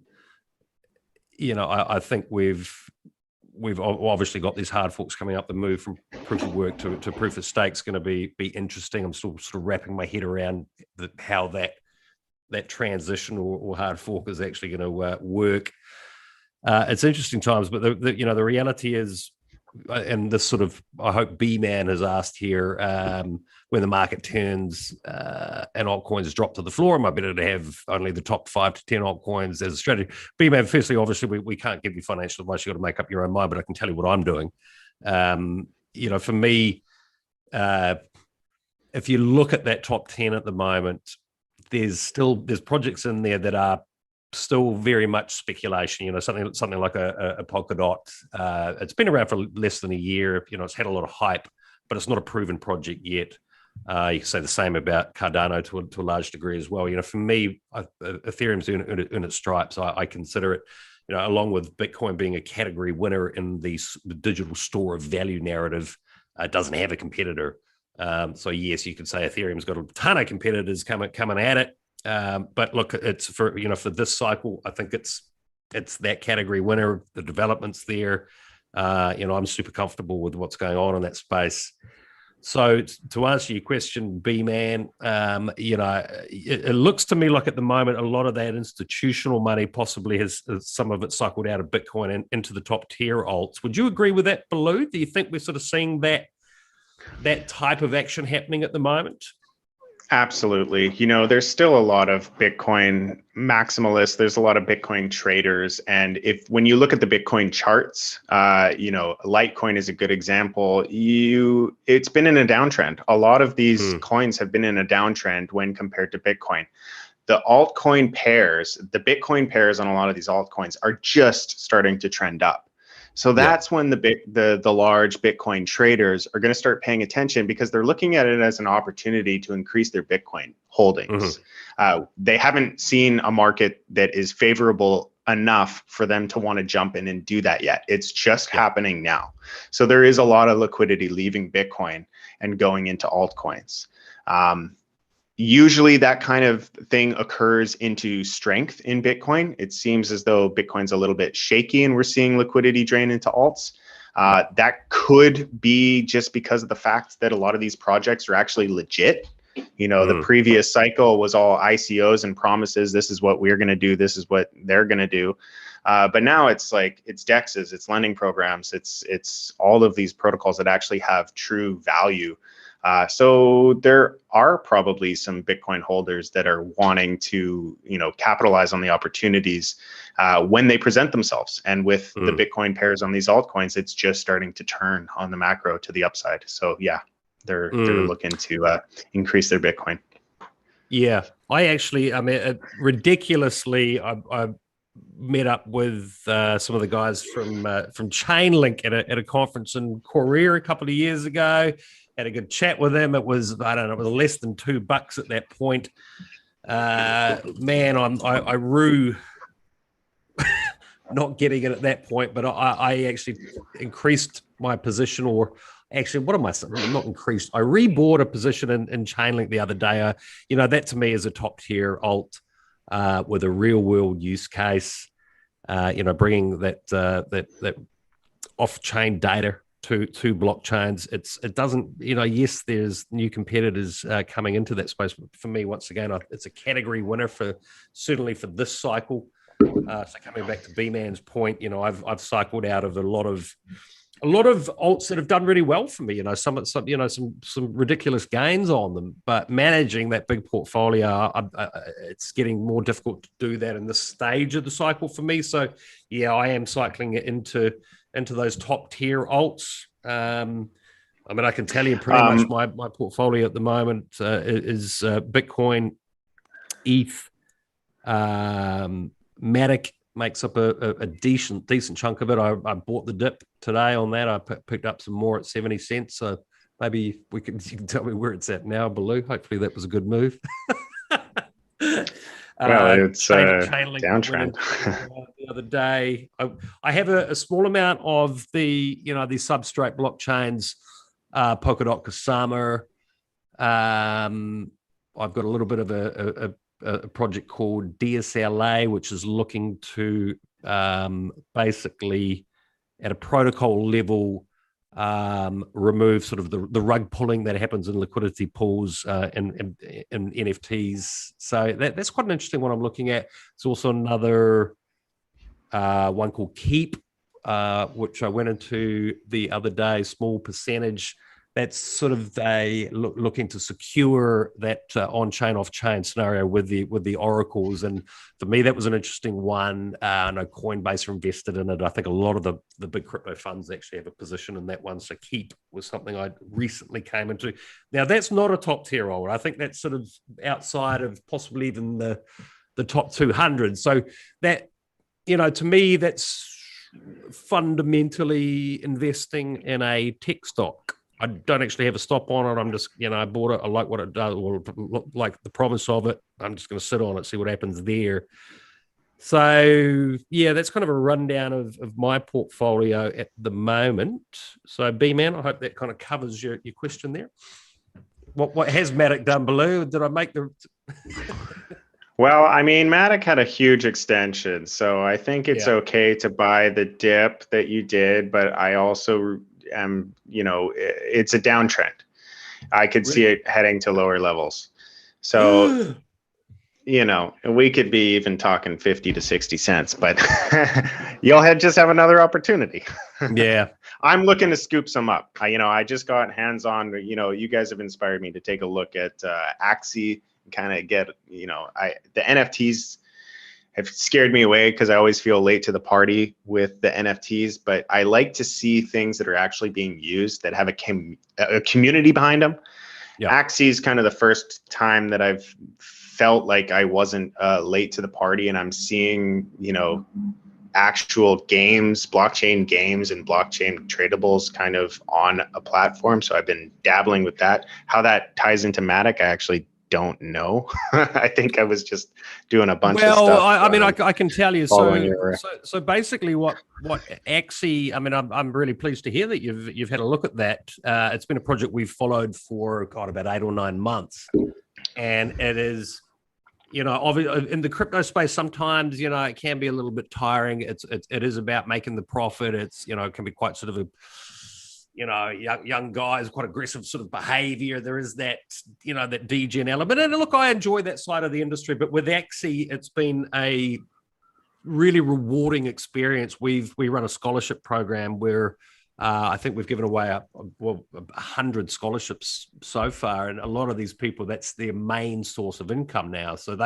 know, I think we've obviously got these hard forks coming up. The move from proof of work to proof of stake is going to be interesting. I'm still sort of wrapping my head around how that transition or hard fork is actually going to work. It's interesting times, but you know, the reality is, and this sort of, I hope B-Man has asked here, when the market turns and altcoins drop to the floor, it might be better to have only the top 5 to 10 altcoins as a strategy. B-Man, firstly, obviously, we can't give you financial advice. You've got to make up your own mind, but I can tell you what I'm doing. You know, for me, if you look at that top 10 at the moment, there's projects in there that are still very much speculation. You know, something like a Polkadot. It's been around for less than a year. You know, it's had a lot of hype, but it's not a proven project yet. You can say the same about Cardano to a large degree as well. You know, for me, Ethereum's in its stripes. I consider it, you know, along with Bitcoin being a category winner in the digital store of value narrative, doesn't have a competitor. So yes, you could say Ethereum's got a ton of competitors coming at it. But look, it's for this cycle, I think it's that category winner. The development's there. You know, I'm super comfortable with what's going on in that space. So to answer your question, B-Man, you know, it looks to me like at the moment, a lot of that institutional money possibly has some of it cycled out of Bitcoin and into the top tier alts. Would you agree with that, Baloo? Do you think we're sort of seeing that type of action happening at the moment? Absolutely. You know, there's still a lot of Bitcoin maximalists. There's a lot of Bitcoin traders. And when you look at the Bitcoin charts, you know, Litecoin is a good example. It's been in a downtrend. A lot of these coins have been in a downtrend when compared to Bitcoin. The altcoin pairs, the Bitcoin pairs on a lot of these altcoins are just starting to trend up. So that's when the large Bitcoin traders are going to start paying attention, because they're looking at it as an opportunity to increase their Bitcoin holdings. They haven't seen a market that is favorable enough for them to want to jump in and do that yet. It's just happening now. So there is a lot of liquidity leaving Bitcoin and going into altcoins. Usually that kind of thing occurs into strength in Bitcoin. It seems as though Bitcoin's a little bit shaky and we're seeing liquidity drain into alts. That could be just because of the fact that a lot of these projects are actually legit. You know, the previous cycle was all ICOs and promises. This is what we're going to do. This is what they're going to do. But now it's like, it's DEXs, it's lending programs, it's all of these protocols that actually have true value. So there are probably some Bitcoin holders that are wanting to, capitalize on the opportunities when they present themselves. And with the Bitcoin pairs on these altcoins, it's just starting to turn on the macro to the upside. So yeah, they're looking to increase their Bitcoin. Yeah, I mean, ridiculously, I met up with some of the guys from Chainlink at a conference in Korea a couple of years ago. Had a good chat with them. It was, I don't know, it was less than $2 at that point. Man, I rue not getting it at that point, but I actually increased my position, or actually, what am I saying? Not increased. I rebought a position in Chainlink the other day. That to me is a top tier alt with a real world use case. Bringing that off chain data to blockchains. It doesn't. Yes, there's new competitors coming into that space. But for me, once again, it's a category winner certainly for this cycle. So coming back to B-Man's point, I've cycled out of a lot of alts that have done really well for me. Some ridiculous gains on them, but managing that big portfolio, it's getting more difficult to do that in this stage of the cycle for me. So yeah, I am cycling it into those top tier alts. I mean, I can tell you pretty much my portfolio at the moment is Bitcoin, ETH, Matic makes up a decent chunk of it. I bought the dip today on that. I picked up some more at 70 cents. So maybe you can tell me where it's at now, Baloo. Hopefully that was a good move. Well, it's Chainlink downtrend. The other day, I have a small amount of the these substrate blockchains, Polkadot, Kusama. I've got a little bit of a project called DSLA, which is looking to basically at a protocol level remove sort of the rug pulling that happens in liquidity pools in NFTs. So that's quite an interesting one I'm looking at. It's also another one called Keep, which I went into the other day, small percentage. That's sort of looking to secure that on-chain, off-chain scenario with the oracles. And for me, that was an interesting one. I know Coinbase are invested in it. I think a lot of the big crypto funds actually have a position in that one. So Keep was something I recently came into. Now, that's not a top tier role. I think that's sort of outside of possibly even the top 200. So that, to me, that's fundamentally investing in a tech stock. I don't actually have a stop on it. I'm just, I bought it. I like what it does, or like the promise of it. I'm just going to sit on it, see what happens there. So, yeah, that's kind of a rundown of my portfolio at the moment. So, B-Man, I hope that kind of covers your question there. What has Matic done, Baloo? Did I make the... Well, I mean, Matic had a huge extension, so I think it's okay to buy the dip that you did, but I also... it's a downtrend. I could see it heading to lower levels. So, we could be even talking 50 to 60 cents, but you'll just have another opportunity. Yeah. I'm looking to scoop some up. I just got hands on, you guys have inspired me to take a look at Axie and kind of get, the NFTs have scared me away because I always feel late to the party with the NFTs, but I like to see things that are actually being used that have a community behind them. Yeah. Axie is kind of the first time that I've felt like I wasn't late to the party, and I'm seeing, actual games, blockchain games and blockchain tradables kind of on a platform. So I've been dabbling with that. How that ties into Matic, I actually don't know. I think I was just doing a bunch of stuff. Well, I mean, I can tell you. So basically, what Axie? I mean, I'm really pleased to hear that you've had a look at that. It's been a project we've followed for about 8 or 9 months, and it is, obviously in the crypto space, sometimes it can be a little bit tiring. It is about making the profit. It's it can be quite sort of a young guys, quite aggressive sort of behavior. There is that, that degen element. And look, I enjoy that side of the industry, but with Axie, it's been a really rewarding experience. We run a scholarship program where I think we've given away 100 scholarships so far, and a lot of these people, that's their main source of income now. So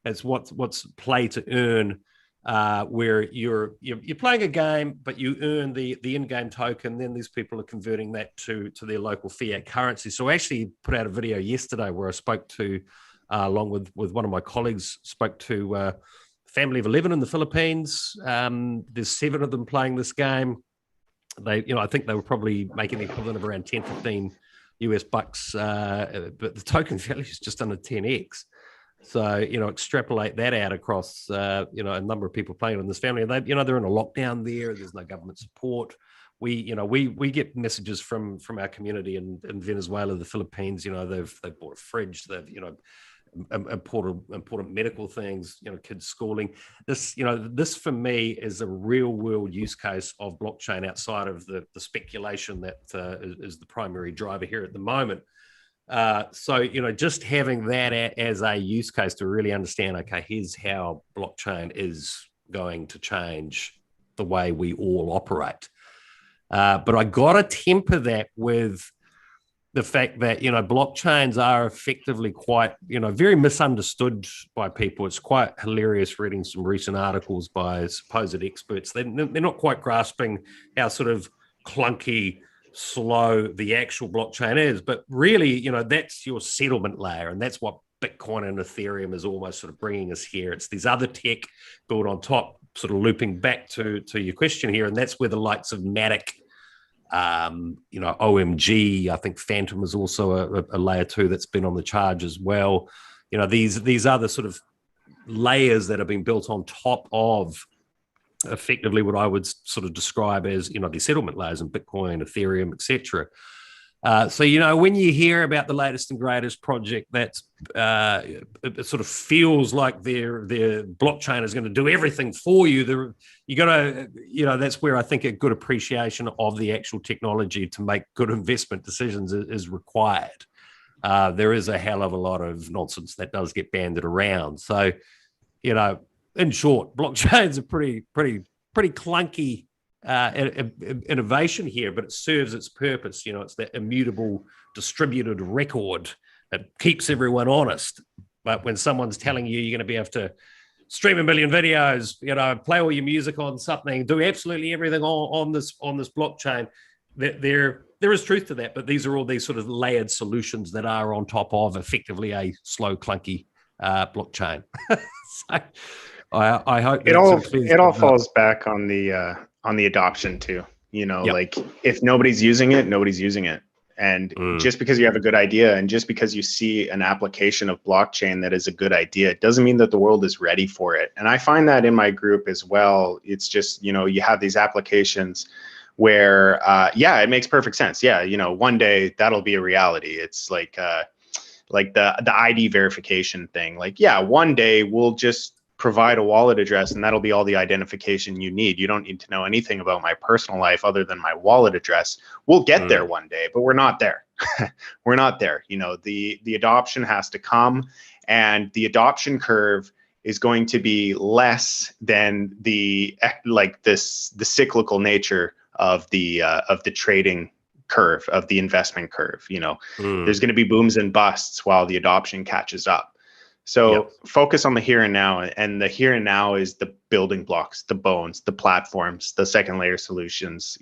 it's what's play to earn, where you're playing a game, but you earn the in-game token. Then these people are converting that to their local fiat currency. So I actually put out a video yesterday where I spoke to, along with one of my colleagues, spoke to a family of 11 in the Philippines. There's 7 of them playing this game. I think they were probably making the equivalent of around 10, 15 US bucks, but the token value is just under 10x. So, extrapolate that out across, a number of people playing in this family, and they're in a lockdown there. There's no government support. We get messages from our community in Venezuela, the Philippines. They've bought a fridge. They've, important medical things, kids schooling. This for me is a real world use case of blockchain outside of the speculation that is the primary driver here at the moment. So just having that as a use case to really understand, okay, here's how blockchain is going to change the way we all operate. But I got to temper that with the fact that, blockchains are effectively quite, very misunderstood by people. It's quite hilarious reading some recent articles by supposed experts. They're not quite grasping how sort of clunky, slow the actual blockchain is. But really, that's your settlement layer. And that's what Bitcoin and Ethereum is almost sort of bringing us here. It's these other tech built on top, sort of looping back to your question here. And that's where the likes of Matic, OMG, I think Phantom is also a layer 2 that's been on the charge as well. These other sort of layers that have been built on top of effectively what I would sort of describe as, the settlement layers in Bitcoin, Ethereum, etc. So, when you hear about the latest and greatest project, that's it sort of feels like their blockchain is going to do everything for you. You got to, that's where I think a good appreciation of the actual technology to make good investment decisions is required. There is a hell of a lot of nonsense that does get banded around. So, in short, blockchains are pretty clunky innovation here, but it serves its purpose. It's that immutable distributed record that keeps everyone honest. But when someone's telling you you're going to be able to stream 1 million videos, play all your music on something, do absolutely everything on this blockchain, there is truth to that. But these are all these sort of layered solutions that are on top of effectively a slow, clunky blockchain. So I hope it all falls back on the adoption too. Yep. Like if nobody's using it, nobody's using it. And just because you have a good idea and just because you see an application of blockchain that is a good idea, it doesn't mean that the world is ready for it. And I find that in my group as well. It's just, you have these applications where, it makes perfect sense. Yeah. One day that'll be a reality. It's like the ID verification thing. Like, yeah, one day we'll just provide a wallet address and that'll be all the identification you need. You don't need to know anything about my personal life other than my wallet address. We'll get there one day, but we're not there. We're not there. The adoption has to come, and the adoption curve is going to be less than the cyclical nature of the trading curve, of the investment curve. There's going to be booms and busts while the adoption catches up. So focus on the here and now, and the here and now is the building blocks, the bones, the platforms, the second layer solutions.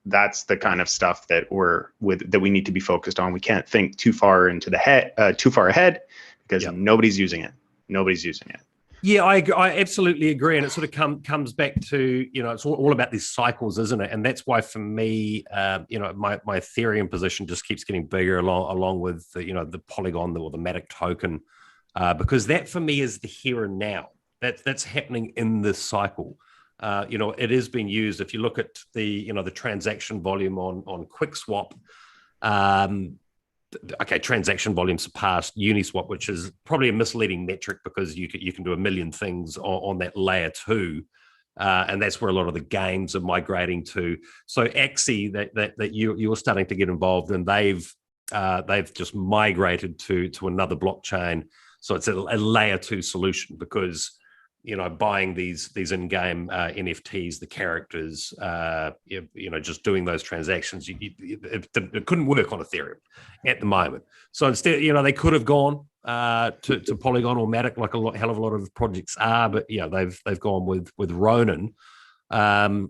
That's the kind of stuff that we need to be focused on. We can't think too far ahead because nobody's using it. Nobody's using it. Yeah, I absolutely agree. And it sort of comes back to, it's all about these cycles, isn't it? And that's why for me, my Ethereum position just keeps getting bigger along with the Polygon or the Matic token. Because that for me is the here and now. That's happening in this cycle. It is being used. If you look at the transaction volume on QuickSwap, transaction volume surpassed Uniswap, which is probably a misleading metric because you can do 1 million things on that layer 2. And that's where a lot of the games are migrating to. So Axie that you're starting to get involved in, they've just migrated to another blockchain. So it's a layer 2 solution because buying these in-game NFTs, the characters, just doing those transactions. It couldn't work on Ethereum at the moment. So instead, they could have gone to Polygon or Matic, like hell of a lot of projects are, but they've gone with Ronin. So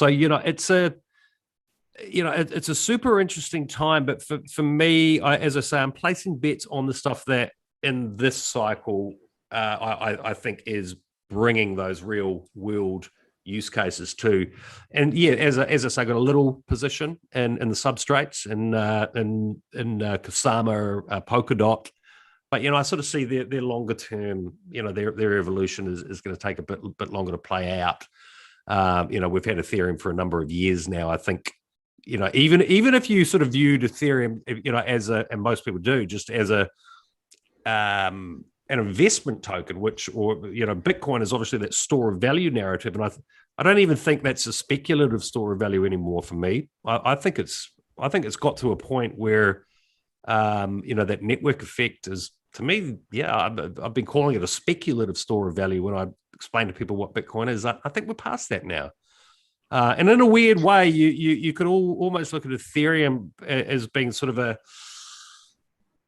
it's a super interesting time. But for me, as I say, I'm placing bets on the stuff that in this cycle, I think is bringing those real world use cases too. And yeah, as I say, I got a little position in the substrates in Kusama, Polkadot. But I sort of see their longer term, their evolution is going to take a bit longer to play out. We've had Ethereum for a number of years now. I think, even if you sort of viewed Ethereum, and most people do, just as an investment token, Bitcoin is obviously that store of value narrative, and I don't even think that's a speculative store of value anymore for me. I think it's got to a point where that network effect is, to me, I've been calling it a speculative store of value when I explain to people what Bitcoin is. I think we're past that now. And in a weird way, you could almost look at Ethereum as being sort of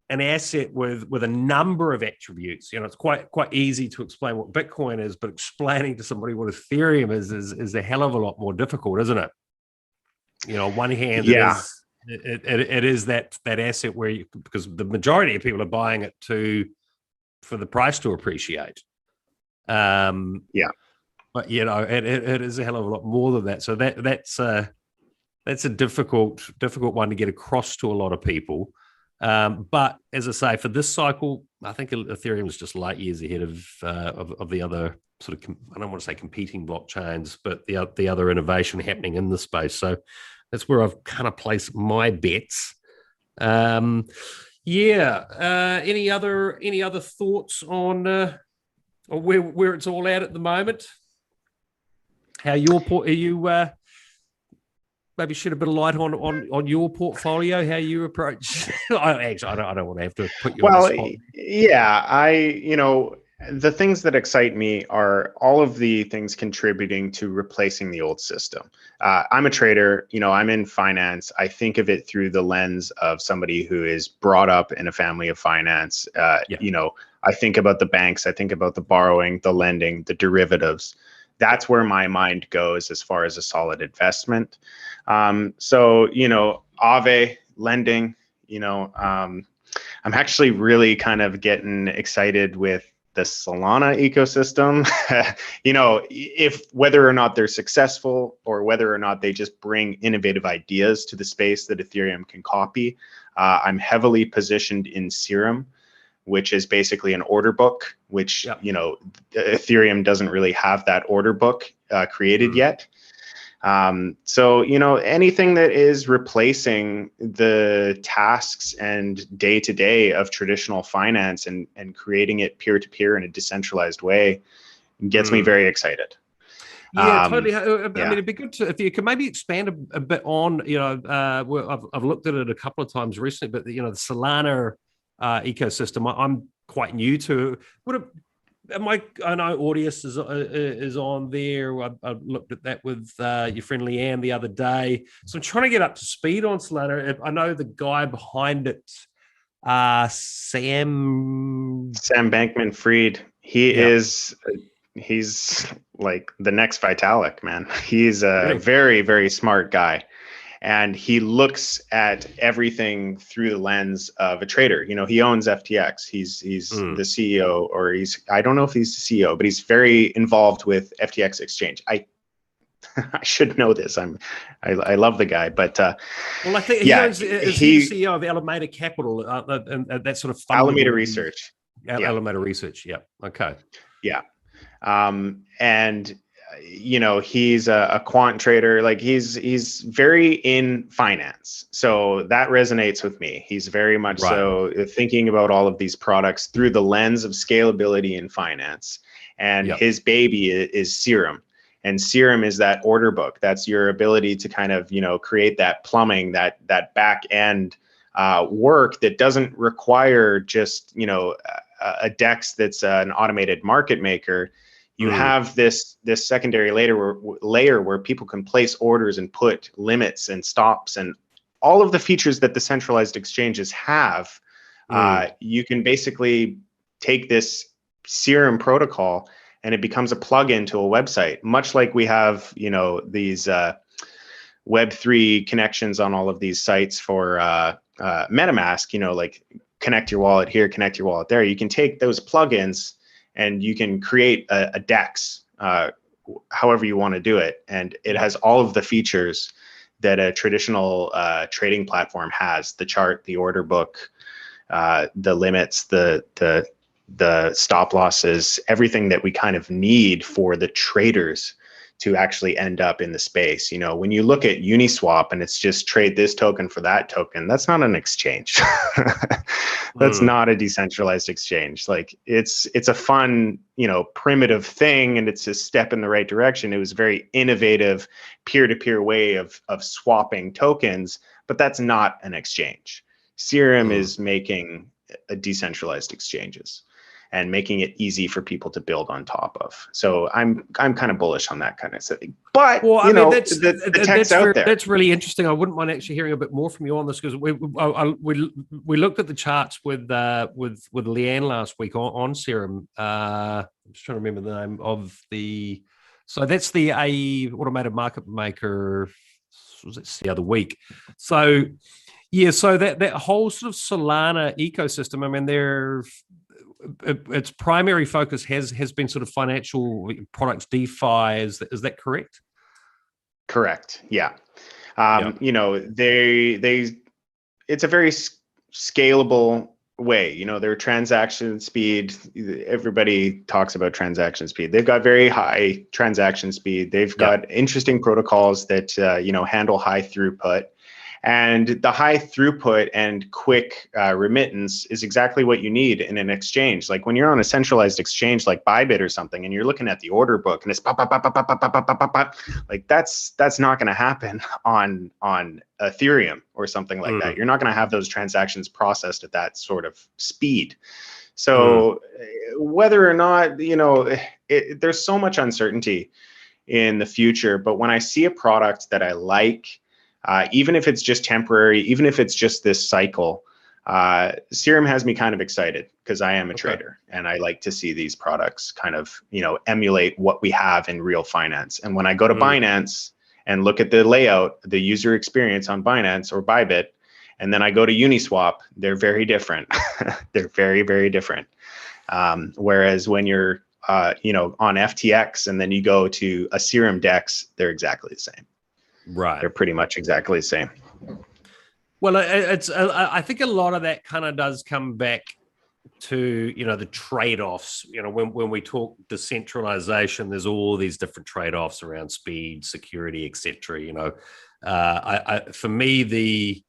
an asset with a number of attributes. It's quite easy to explain what Bitcoin is, but explaining to somebody what Ethereum is a hell of a lot more difficult, isn't it? On one hand, Yeah. it is that asset where because the majority of people are buying it for the price to appreciate. Yeah. But it is a hell of a lot more than that. So that's a difficult one to get across to a lot of people. But as I say, for this cycle, I think Ethereum is just light years ahead of the other sort of, I don't want to say competing blockchains, but the other innovation happening in the space. So that's where I've kind of placed my bets. Any other thoughts on where it's all at the moment? How are you? Maybe shed a bit of light on your portfolio, how you approach. I don't want to have to put you on the spot. Yeah, the things that excite me are all of the things contributing to replacing the old system. I'm a trader, I'm in finance. I think of it through the lens of somebody who is brought up in a family of finance. I think about the banks, I think about the borrowing, the lending, the derivatives. That's where my mind goes as far as a solid investment. So, Aave lending, I'm actually really kind of getting excited with the Solana ecosystem. If whether or not they're successful or whether or not they just bring innovative ideas to the space that Ethereum can copy. I'm heavily positioned in Serum, which is basically an order book, which, Ethereum doesn't really have that order book created yet. So, anything that is replacing the tasks and day-to-day of traditional finance and creating it peer-to-peer in a decentralized way gets me very excited. Yeah, totally. I mean, it'd be good if you could maybe expand a bit on, I've looked at it a couple of times recently, but the Solana ecosystem, I'm quite new to. I know Audius is on there. I looked at that with your friend Leanne the other day. So I'm trying to get up to speed on Solana. I know the guy behind it, Sam Bankman-Fried. He's like the next Vitalik, man. He's a very, very smart guy. And he looks at everything through the lens of a trader. He owns FTX. He's the CEO, or I don't know if he's the CEO, but he's very involved with FTX exchange. I should know this. I love the guy, but I think he's the CEO of Alameda Capital, and that sort of Alameda Research. Alameda Research. Yeah. Okay. Yeah. And he's a quant trader. Like he's very in finance, so that resonates with me. He's very much so thinking about all of these products through the lens of scalability in finance. And his baby is Serum, and Serum is that order book. That's your ability to kind of create that plumbing, that back end work that doesn't require just a DEX that's an automated market maker, you have this secondary layer where people can place orders and put limits and stops and all of the features that the centralized exchanges have. You can basically take this Serum protocol and it becomes a plugin to a website, much like we have, you know, these Web3 connections on all of these sites for MetaMask, you know, like connect your wallet here, connect your wallet there. You can take those plugins and you can create a DEX, however you want to do it. And it has all of the features that a traditional trading platform has: the chart, the order book, the limits, the stop losses, everything that we kind of need for the traders to actually end up in the space. You know, when you look at Uniswap and it's just trade this token for that token, that's not an exchange. That's not a decentralized exchange. Like it's a fun, you know, primitive thing, and it's a step in the right direction. It was a very innovative peer-to-peer way of swapping tokens, but that's not an exchange. Serum is making a decentralized exchanges and making it easy for people to build on top of. So I'm kind of bullish on that kind of thing. But well, you know, the tech's out there. That's really interesting. I wouldn't mind actually hearing a bit more from you on this, because we looked at the charts with Leanne last week on Serum. I'm just trying to remember the name of the. So that's the automated market maker. Was it the other week? So yeah, so that whole sort of Solana ecosystem. I mean, its primary focus has been sort of financial products, DeFi. Is that correct? Correct. Yeah. You know, it's a very scalable way. You know, their transaction speed. Everybody talks about transaction speed. They've got very high transaction speed. They've got interesting protocols that you know, handle high throughput. And the high throughput and quick remittance is exactly what you need in an exchange. Like when you're on a centralized exchange like Bybit or something, and you're looking at the order book and it's like that's not going to happen on Ethereum or something like that. You're not going to have those transactions processed at that sort of speed. So whether or not, you know, there's so much uncertainty in the future. But when I see a product that I like, even if it's just temporary, even if it's just this cycle, Serum has me kind of excited because I am a trader and I like to see these products kind of, you know, emulate what we have in real finance. And when I go to Binance and look at the layout, the user experience on Binance or Bybit, and then I go to Uniswap, they're very different. They're very, very different. Whereas when you're, you know, on FTX and then you go to a Serum DEX, they're exactly the same. Right. They're pretty much exactly the same. Well, I think a lot of that kind of does come back to, you know, the trade-offs. You know, when we talk decentralization, there's all these different trade-offs around speed, security, etc. You know, for me, the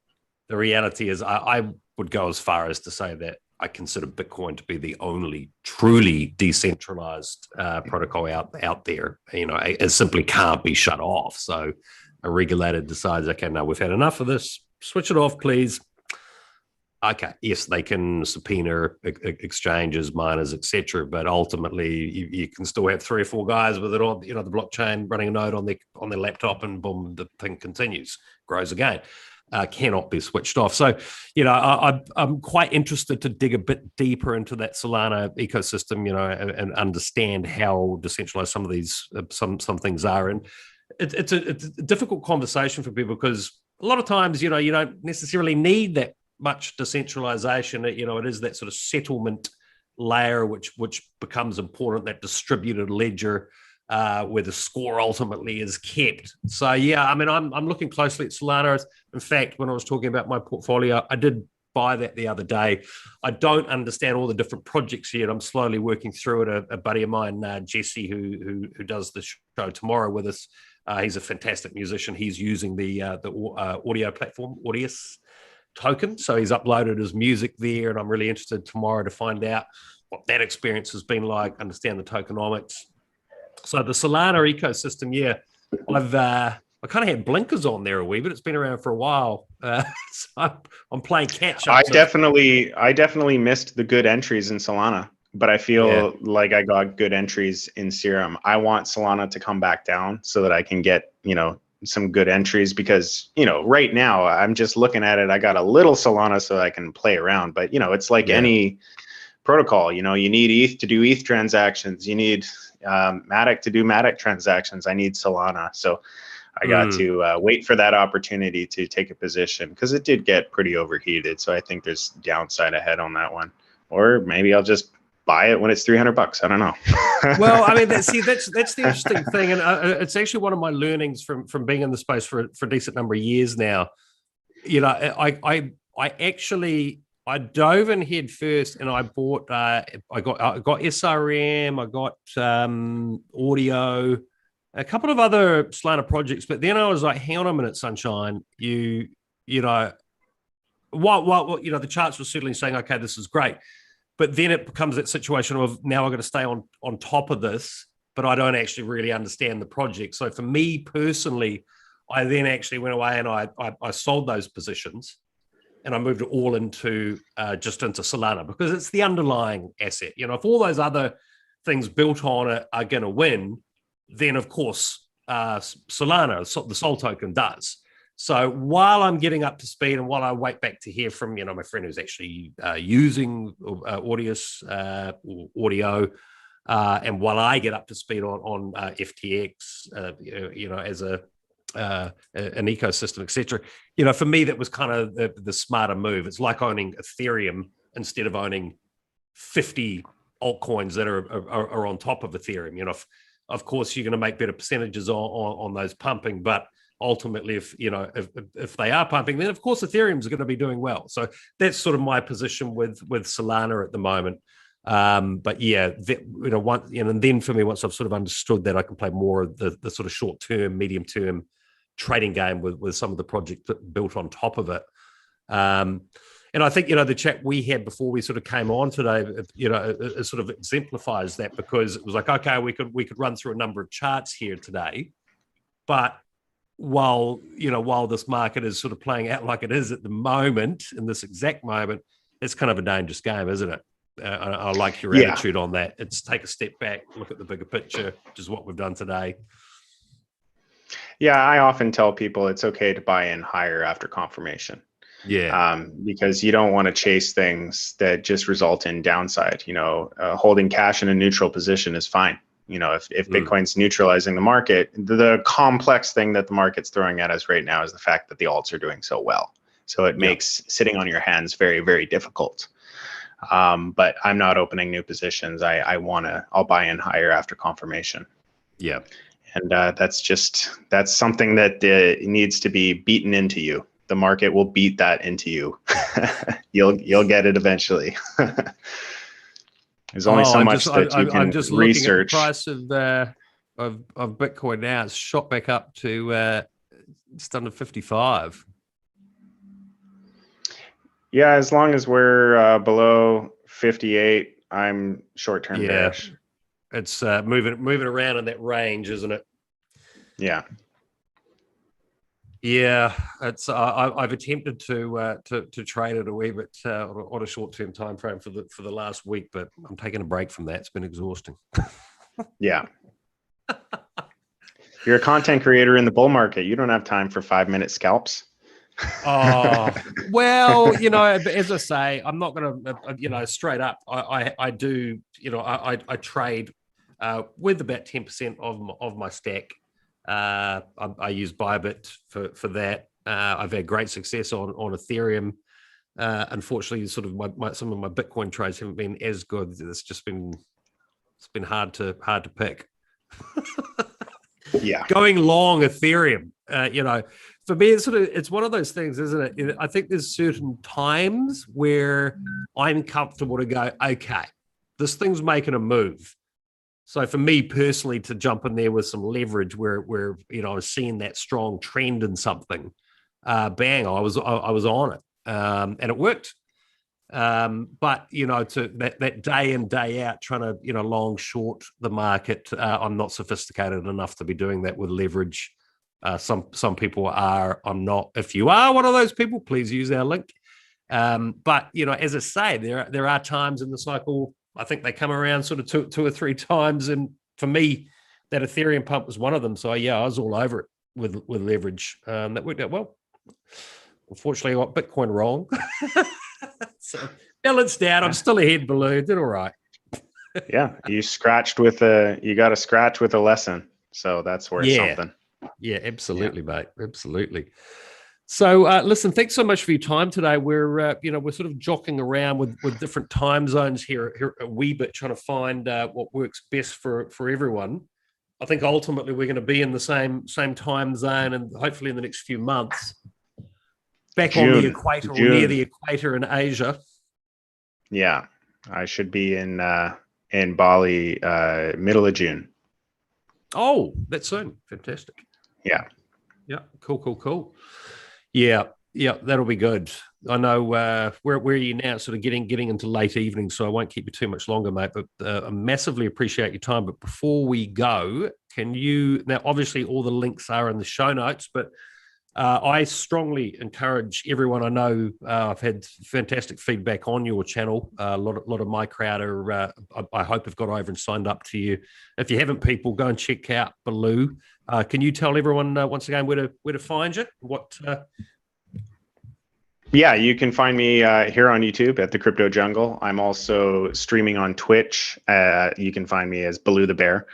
reality is I would go as far as to say that I consider Bitcoin to be the only truly decentralized protocol out there. You know, it simply can't be shut off. So a regulator decides, okay, no, we've had enough of this. Switch it off, please. Okay, yes, they can subpoena exchanges, miners, etc. But ultimately, you can still have 3 or 4 guys with it on, you know, the blockchain running a node on their laptop, and boom, the thing continues, grows again. Cannot be switched off. So, you know, I'm quite interested to dig a bit deeper into that Solana ecosystem, you know, and understand how decentralized some of these some things are. And it's a difficult conversation for people because a lot of times, you know, you don't necessarily need that much decentralization. You know, it is that sort of settlement layer which becomes important, that distributed ledger where the score ultimately is kept. So yeah, I mean, I'm looking closely at Solana. In fact, when I was talking about my portfolio, I did buy that the other day. I don't understand all the different projects yet. I'm slowly working through it. A buddy of mine, Jesse, who does the show tomorrow with us, he's a fantastic musician. He's using the audio platform, Audius token. So he's uploaded his music there, and I'm really interested tomorrow to find out what that experience has been like, understand the tokenomics. So the Solana ecosystem, yeah, I kind of had blinkers on there a wee bit. It's been around for a while, so I'm playing catch up. I definitely missed the good entries in Solana, but I Yeah, feel like I got good entries in Serum. I want Solana to come back down so that I can get, some good entries, because, right now I'm just looking at it. I got a little Solana so I can play around, but it's like yeah. any protocol. You need ETH to do ETH transactions. You need Matic to do Matic transactions. I need Solana. So I got to wait for that opportunity to take a position, because it did get pretty overheated. So I think there's downside ahead on that one. Or maybe I'll just buy it when it's $300. I don't know. Well, I mean, that's the interesting thing, and it's actually one of my learnings from being in the space for a decent number of years now. I actually I dove in head first, and I bought. I got SRM. I got audio, a couple of other Solana projects, but then I was like, hang on a minute, Sunshine. You know what the charts were certainly saying, okay, this is great. But then it becomes that situation of, now I've got to stay on top of this, but I don't actually really understand the project. So for me personally, I then actually went away and I sold those positions, and I moved it all into just into Solana, because it's the underlying asset. If all those other things built on it are going to win, then of course Solana, the Sol token, does. So while I'm getting up to speed, and while I wait back to hear from my friend who's actually using Audius audio, and while I get up to speed on FTX, as an ecosystem, etc. For me, that was kind of the smarter move. It's like owning Ethereum instead of owning 50 altcoins that are on top of Ethereum. Of course, you're going to make better percentages on those pumping, but ultimately, if they are pumping, then of course Ethereum's going to be doing well. So that's sort of my position with Solana at the moment. But yeah, and then for me, once I've sort of understood that, I can play more of the sort of short term, medium term trading game with some of the projects that built on top of it. And I think, the chat we had before we sort of came on today, it sort of exemplifies that, because it was like, okay, we could run through a number of charts here today, but while this market is sort of playing out like it is at the moment, in this exact moment, it's kind of a dangerous game, isn't it? I like your attitude on that. It's take a step back, look at the bigger picture, which is what we've done today. Yeah, I often tell people it's okay to buy in higher after confirmation. Yeah. Because you don't want to chase things that just result in downside. Holding cash in a neutral position is fine. If Bitcoin's neutralizing the market, the complex thing that the market's throwing at us right now is the fact that the alts are doing so well. So it makes sitting on your hands very, very difficult. But I'm not opening new positions. I'll buy in higher after confirmation. Yeah. And that's something that needs to be beaten into you. The market will beat that into you. You'll get it eventually. There's only so much that you can I'm just research. Looking at the price of Bitcoin now. It's shot back up to just under 55. Yeah, as long as we're below 58, I'm short-term bearish. It's moving around in that range, isn't it? Yeah. Yeah, it's. I've attempted to trade it a wee bit on a short-term time frame for the last week, but I'm taking a break from that. It's been exhausting. Yeah. You're a content creator in the bull market. You don't have time for 5-minute scalps. Oh, well, as I say, I'm not going to, straight up. I do, I trade with about 10% of my stack. I use Bybit for that. I've had great success on Ethereum. Unfortunately, sort of some of my Bitcoin trades haven't been as good. It's been hard to pick. Yeah. Going long Ethereum, for me, it's one of those things, isn't it? I think there's certain times where I'm comfortable to go, okay, this thing's making a move. So for me personally, to jump in there with some leverage where I was seeing that strong trend in something, bang, I was on it, and it worked. But to that day in, day out, trying to long short the market, I'm not sophisticated enough to be doing that with leverage. Some people are. I'm not. If you are one of those people, please use our link. But as I say, there are times in the cycle. I think they come around sort of two or three times, and for me, that Ethereum pump was one of them. So yeah, I was all over it with leverage. That worked out well. Unfortunately, I got Bitcoin wrong. So balanced out. I'm still ahead, Baloo. Did all right. Yeah, you got to scratch with a lesson. So that's worth something. Yeah, absolutely, mate. Absolutely. So listen, thanks so much for your time today. We're sort of jockeying around with different time zones here a wee bit, trying to find what works best for everyone. I think ultimately we're going to be in the same time zone, and hopefully in the next few months, back on the equator or near the equator in Asia. Yeah, I should be in Bali middle of June. Oh, that's soon. Fantastic. Yeah. Cool. Yeah, that'll be good. I know where are you now? Sort of getting into late evening, so I won't keep you too much longer, mate. But I massively appreciate your time. But before we go, can you now? Obviously, all the links are in the show notes, but I strongly encourage everyone. I know I've had fantastic feedback on your channel. A lot of my crowd are. I hope have got over and signed up to you. If you haven't, people, go and check out Baloo. Can you tell everyone once again where to find you? What? Yeah, you can find me here on YouTube at the Crypto Jungle. I'm also streaming on Twitch. You can find me as Baloo the Bear.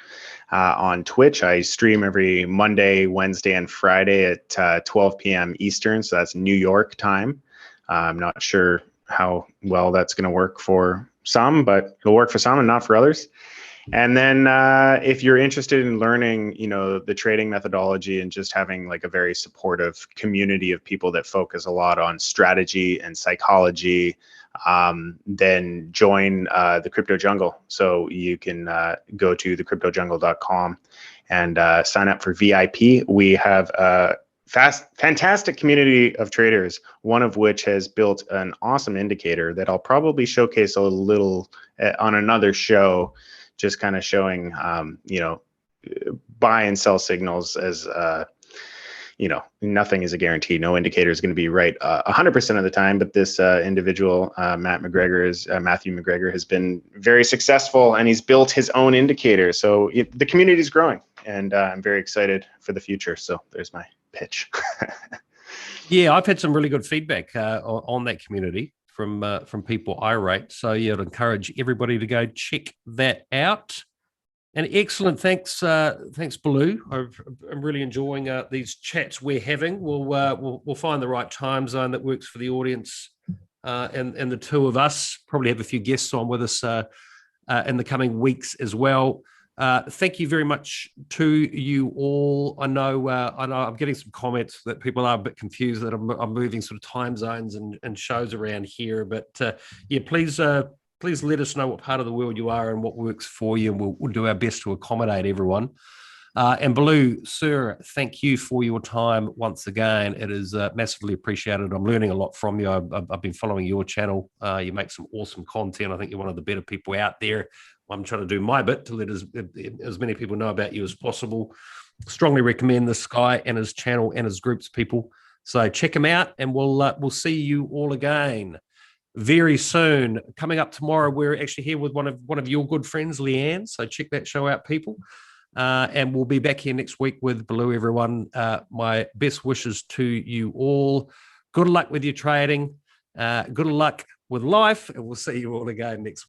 On Twitch, I stream every Monday, Wednesday, and Friday at 12 p.m. Eastern, so that's New York time. I'm not sure how well that's going to work for some, but it'll work for some and not for others. And then if you're interested in learning, the trading methodology and just having like a very supportive community of people that focus a lot on strategy and psychology, then join the Crypto Jungle. So you can go to thecryptojungle.com and sign up for VIP. We have a fantastic community of traders, one of which has built an awesome indicator that I'll probably showcase a little on another show, just kind of showing, buy and sell signals as, nothing is a guarantee. No indicator is going to be right 100% of the time. But this individual, Matthew McGregor, has been very successful, and he's built his own indicator. So the community is growing, and I'm very excited for the future. So there's my pitch. Yeah, I've had some really good feedback on that community from people I rate. So yeah, I'd encourage everybody to go check that out. And excellent, thanks Baloo. I'm really enjoying these chats we're having. We'll find the right time zone that works for the audience, and the two of us probably have a few guests on with us in the coming weeks as well. Thank you very much to you all. I know I'm getting some comments that people are a bit confused that I'm moving sort of time zones and shows around here. But yeah, please let us know what part of the world you are and what works for you, and we'll do our best to accommodate everyone. And Baloo, sir, thank you for your time once again. It is massively appreciated. I'm learning a lot from you. I've been following your channel. You make some awesome content. I think you're one of the better people out there. I'm trying to do my bit to let as many people know about you as possible. Strongly recommend this guy and his channel and his groups, people. So check him out, and we'll see you all again very soon. Coming up tomorrow, we're actually here with one of your good friends, Leanne. So check that show out, people. And we'll be back here next week with Baloo, everyone. My best wishes to you all. Good luck with your trading. Good luck with life, and we'll see you all again next week.